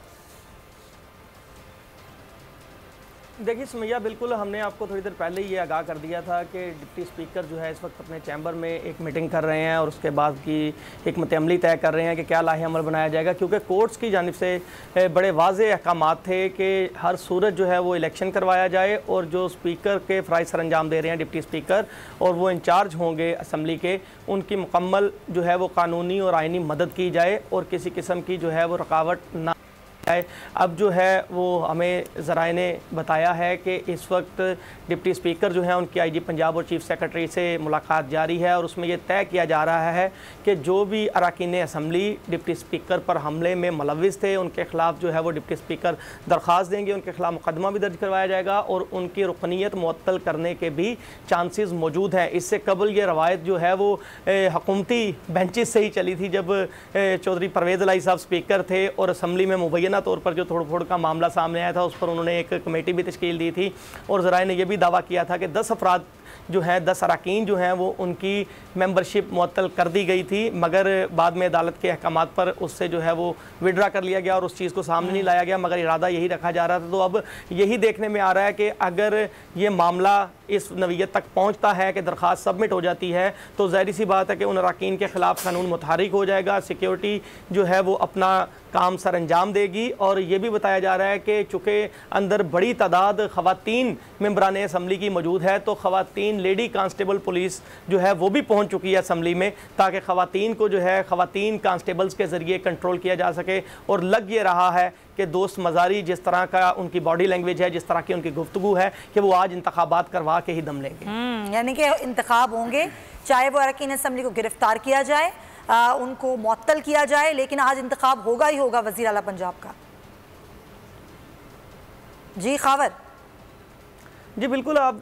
देखिए सुमैया, बिल्कुल हमने आपको थोड़ी देर पहले ये आगाह कर दिया था कि डिप्टी स्पीकर जो है इस वक्त अपने चैम्बर में एक मीटिंग कर रहे हैं और उसके बाद की हिकमत अमली तय कर रहे हैं कि क्या लाहे अमल बनाया जाएगा, क्योंकि कोर्ट्स की जानिब से बड़े वाज़ेह अहकामात थे कि हर सूरत जो है वो इलेक्शन करवाया जाए और जो स्पीकर के फ़राइज़ सर अंजाम दे रहे हैं डिप्टी स्पीकर और वो इंचार्ज होंगे असम्बली के, उनकी मुकम्मल जो है वो कानूनी और आइनी मदद की जाए और किसी किस्म की जो है वो रुकावट ना। अब जो है वो हमें ज़राए ने बताया है कि इस वक्त डिप्टी स्पीकर जो है उनकी आईजी पंजाब और चीफ सेक्रेटरी से मुलाकात जारी है और उसमें ये तय किया जा रहा है कि जो भी अरकान असम्बली डिप्टी स्पीकर पर हमले में मुलव्विस थे उनके ख़िलाफ़ जो है वो डिप्टी स्पीकर दरख्वास्त देंगे, उनके ख़िलाफ़ मुकदमा भी दर्ज करवाया जाएगा और उनकी रुकनीत मुअत्तल करने के भी चांसेस मौजूद हैं। इससे कबल ये रवायत जो है वो हुकूमती बेंचेस से ही चली थी, जब चौधरी परवेज़ इलाही साहब स्पीकर थे और असम्बली में मुबैना तौर पर जो थोड़ा फोड़ का मामला सामने आया था उस पर उन्होंने एक कमेटी भी तश्कील दी थी और ज़राए ने यह भी दावा किया था कि 10 अफराद जो हैं 10 अरकान जो हैं वो उनकी मेंबरशिप मुअत्तल कर दी गई थी, मगर बाद में अदालत के अहकामात पर उससे जो है वो विड्रा कर लिया गया और उस चीज़ को सामने नहीं लाया गया, मगर इरादा यही रखा जा रहा था। तो अब यही देखने में आ रहा है कि अगर ये मामला इस नवीयत तक पहुँचता है कि दरख्वास्त सबमिट हो जाती है तो ज़ाहिर सी बात है कि उन अरकान के ख़िलाफ़ कानून मुतहरिक हो जाएगा, सिक्योरिटी जो है वो अपना काम सर अंजाम देगी। और ये भी बताया जा रहा है कि चूँकि अंदर बड़ी तादाद ख़वातीन मेंबरान असम्बली की मौजूद है तो ख़वातीन लेडी कांस्टेबल पुलिस जो है वो भी पहुंच चुकी है असम्बली में, ताकि ख़वातीन को जो है ख़वातीन कांस्टेबल्स के ज़रिए कंट्रोल किया जा सके। और लग ये रहा है कि दोस्त मज़ारी जिस तरह का उनकी बॉडी लैंग्वेज है, जिस तरह की उनकी गुफ्तगू है, कि वो आज इंतखाबात करवा के ही दम लेंगे। यानी कि इंतखाब होंगे, चाहे वो अरकान असम्बली को गिरफ्तार किया जाए, उनको मुअत्तल किया जाए, लेकिन आज इंतखाब होगा ही होगा वज़ीर आला पंजाब का। जी खावर। जी बिल्कुल, आप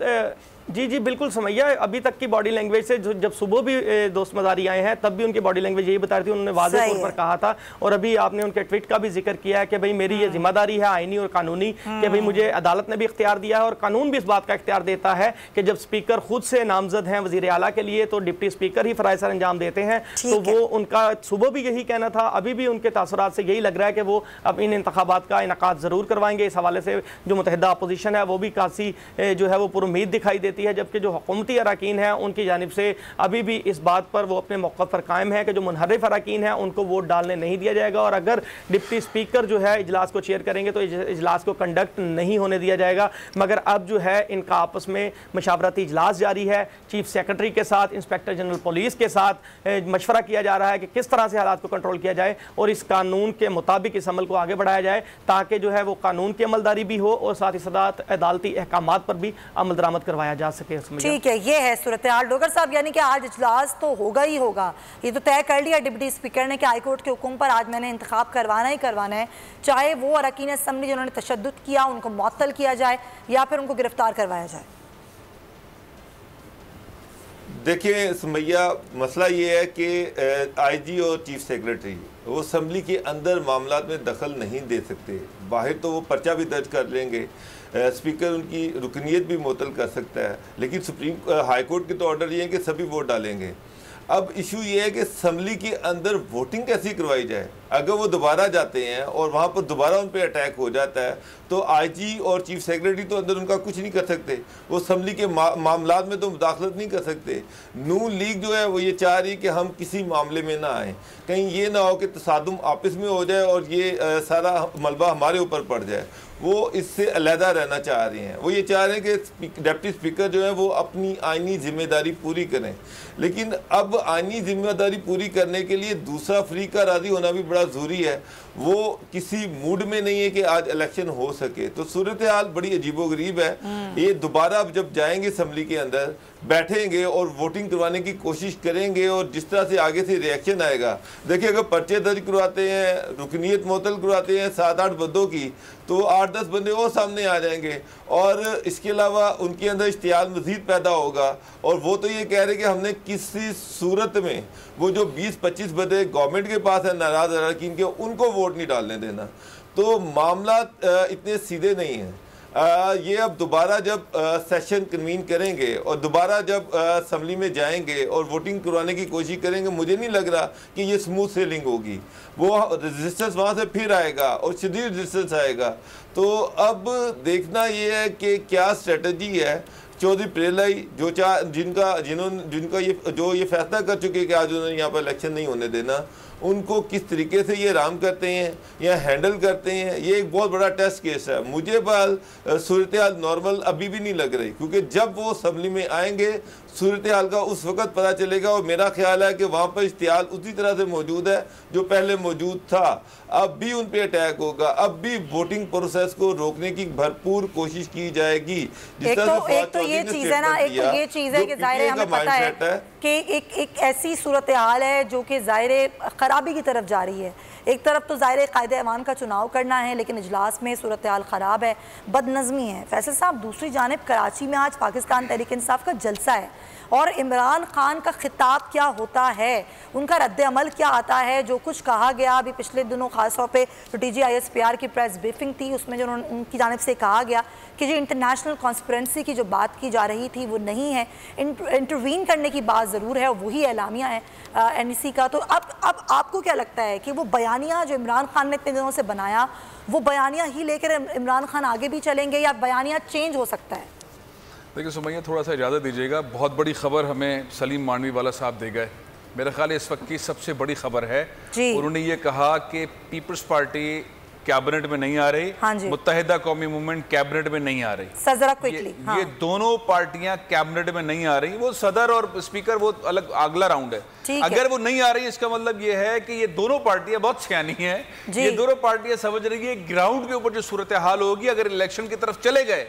जी बिल्कुल समैया, अभी तक की बॉडी लैंग्वेज से जब सुबह भी दोस्त मज़ारी आए हैं तब भी उनकी बॉडी लैंग्वेज यही बता रही थी, उन्होंने वाज़ेह तौर पर कहा था और अभी आपने उनके ट्वीट का भी जिक्र किया है कि भाई मेरी ये जिम्मेदारी है आईनी और कानूनी कि भाई मुझे अदालत ने भी इख्तियार दिया है और कानून भी इस बात का इख्तियार देता है कि जब स्पीकर खुद से नामजद हैं वज़ीर आला के लिए तो डिप्टी स्पीकर ही फ़राइज़ सर अंजाम देते हैं। तो वो उनका सुबह भी यही कहना था, अभी भी उनके तासुरात से यही लग रहा है कि वो अब इन इंतखाबात का इनकाद ज़रूर करवाएंगे। इस हवाले से जो मुतहदा अपोजिशन है वो भी काफ़ी जो है वो पुरुमीद दिखाई देती है, जबकि जो हुकूमती अरकान हैं उनकी जानिब से अभी भी इस बात पर वो अपने मौक़िफ़ पर कायम है कि जो मुनहरिफ अरकान हैं उनको वोट डालने नहीं दिया जाएगा और अगर डिप्टी स्पीकर जो है इजलास को चेयर करेंगे तो इजलास को कंडक्ट नहीं होने दिया जाएगा। मगर अब जो है इनका आपस में मशावरती इजलास जारी है, चीफ सेक्रेटरी के साथ, इंस्पेक्टर जनरल पुलिस के साथ मशवरा किया जा रहा है कि किस तरह से हालात को कंट्रोल किया जाए और इस कानून के मुताबिक इस अमल को आगे बढ़ाया जाए ताकि जो है वो कानून की अमलदारी भी हो और साथ ही साथ अदालती अहकामात पर भी अमल दरामद करवाया जा सके। ठीक है, ये है सूरत हाल। डोगर साहब, यानी कि आज इजलास तो होगा ही होगा, ये तो तय कर लिया डिप्टी स्पीकर ने कि हाई कोर्ट के हुक्म पर आज मैंने इंतखाब करवाना ही करवाना है, चाहे वो अरकान असम्बली जिन्होंने तशद्दुद किया उनको मुअत्तल किया जाए या फिर उनको गिरफ्तार करवाया जाए। देखिए सुमैया, मसला ये है कि आईजी और चीफ सेक्रेटरी वो असम्बली के अंदर मामलात में दखल नहीं दे सकते, बाहर तो वो पर्चा भी दर्ज कर लेंगे, स्पीकर उनकी रुकनीत भी मुअत्तल कर सकता है, लेकिन सुप्रीम हाई कोर्ट के तो ऑर्डर ये है कि सभी वोट डालेंगे। अब इशू ये है कि असम्बली के अंदर वोटिंग कैसी करवाई जाए। अगर वो दोबारा जाते हैं और वहाँ पर दोबारा उन पर अटैक हो जाता है तो आईजी और चीफ सेक्रेटरी तो अंदर उनका कुछ नहीं कर सकते, वो असम्बली के मामलात में तो मुदाखलत नहीं कर सकते। नून लीग जो है वो ये चाह रही कि हम किसी मामले में ना आए, कहीं ये ना हो कि तसादुम आपस में हो जाए और ये सारा मलबा हमारे ऊपर पड़ जाए। वो इससे अलहदा रहना चाह रही हैं, वो ये चाह रहे हैं कि डिप्टी स्पीकर जो है वो अपनी आइनी जिम्मेदारी पूरी करें, लेकिन अब आइनी जिम्मेदारी पूरी करने के लिए दूसरा फ्री का राज़ी होना भी बड़ा ज़रूरी है। वो किसी मूड में नहीं है कि आज इलेक्शन हो सके। तो सूरत हाल बड़ी अजीबोगरीब है। ये दोबारा जब जाएंगे असम्बली के अंदर, बैठेंगे और वोटिंग करवाने की कोशिश करेंगे, और जिस तरह से आगे से रिएक्शन आएगा, देखिए अगर पर्चे दर्ज करवाते हैं, रुकनीत मुअत्तल करवाते हैं 7-8 बंदों की, तो 8-10 बंदे और सामने आ जाएंगे, और इसके अलावा उनके अंदर इश्तियाल मज़ीद पैदा होगा। और वो तो ये कह रहे कि हमने किसी सूरत में वो जो 20-25 बंदे गवर्नमेंट के पास है नाराज़ अरकान के, उनको वोट नहीं डालने देना। तो मामला इतने सीधे नहीं हैं। ये अब दोबारा जब सेशन कन्वीन करेंगे और दोबारा जब असम्बली में जाएंगे और वोटिंग करवाने की कोशिश करेंगे, मुझे नहीं लग रहा कि ये स्मूथ सेलिंग होगी। वो रेजिस्टेंस वहाँ से फिर आएगा और शदीद रेजिस्टेंस आएगा। तो अब देखना ये है कि क्या स्ट्रेटजी है। चौधरी प्रेलाई जो जिनका ये फैसला कर चुके हैं कि आज उन्होंने यहाँ पर इलेक्शन नहीं होने देना, उनको किस तरीके से ये राम करते हैं या हैंडल करते हैं, ये एक बहुत बड़ा टेस्ट केस है। मुझे सूरत हाल नॉर्मल अभी भी नहीं लग रही, क्योंकि जब वो असम्बली में आएंगे सूरत हाल का उस वक्त पता चलेगा। और मेरा ख्याल है कि वहाँ पर इश्तियाल उसी तरह से मौजूद है जो पहले मौजूद था। अब भी उन पर अटैक होगा, अब भी वोटिंग प्रोसेस को रोकने की भरपूर कोशिश की जाएगी। एक तो ये चीज़ है ना, एक तो ये चीज़ है कि ज़ाहिर हमें पता है कि एक ऐसी सूरत हाल है जो कि ज़ाहिर खराबी की तरफ जा रही है। एक तरफ तो ज़ाहिर कायदे ऐवान का चुनाव करना है, लेकिन इजलास में सूरत हाल ख़राब है, बदनज़मी है। फैसल साहब, दूसरी जानिब कराची में आज पाकिस्तान तहरीक इंसाफ का जलसा है, और इमरान खान का खिताब क्या होता है, उनका रद्द अमल क्या आता है। जो कुछ कहा गया अभी पिछले दिनों, ख़ास तौर पे जो TGISPR की प्रेस ब्रीफिंग थी, उसमें जो उनकी जानिब से कहा गया कि जो इंटरनेशनल कॉन्स्पिरेंसी की जो बात की जा रही थी वो नहीं है, इंटरवीन करने की बात ज़रूर है, और वही एलामिया है NEC का। तो अब आपको क्या लगता है कि वो बयानिया जो इमरान खान ने इतने दिनों से बनाया, वो बयानिया ही लेकर इमरान खान आगे भी चलेंगे या बयानिया चेंज हो सकता है? देखिए सुमैया, थोड़ा सा इजाज़त दीजिएगा। बहुत बड़ी खबर हमें सलीम मांडवी वाला साहब दे गए। मेरा ख्याल है इस वक्त की सबसे बड़ी खबर है। उन्होंने ये कहा कि पीपल्स पार्टी कैबिनेट में नहीं आ रही, हाँ, मुत्तहिदा कौमी मूवमेंट कैबिनेट में नहीं आ रही। सर क्विकली, ये दोनों पार्टियां कैबिनेट में नहीं आ रही। वो सदर और स्पीकर वो अलग अगला राउंड है। अगर वो नहीं आ रही, इसका मतलब ये है कि ये दोनों पार्टियां बहुत सियानी हैं। ये दोनों पार्टियां समझ रही है ग्राउंड के ऊपर जो सूरत हाल होगी, अगर इलेक्शन की तरफ चले गए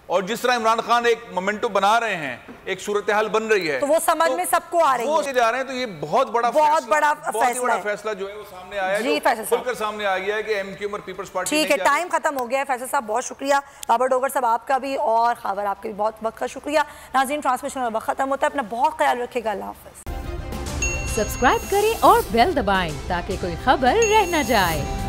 और जिस तरह इमरान खान एक मोमेंटो बना रहे हैं, एक सूरत हाल बन रही है, तो वो समझ में सबको आ रही है, जा रहे हैं। तो ये बहुत बड़ा फैसला जो है वो सामने आया है, खुलकर सामने आ गया है कि MQ और पीपल्स पार्टी। ठीक है, टाइम खत्म हो गया है। फैसल साहब बहुत शुक्रिया, बाबर डोगर साहब आपका भी, और खबर आपके भी बहुत वक्त का शुक्रिया। नाज़रीन, ट्रांसमिशन का वक्त खत्म होता है, अपना बहुत ख्याल रखेगा। अल्लाह हाफ़िज़। सब्सक्राइब करें और बेल दबाएं ताकि कोई खबर रह न जाए।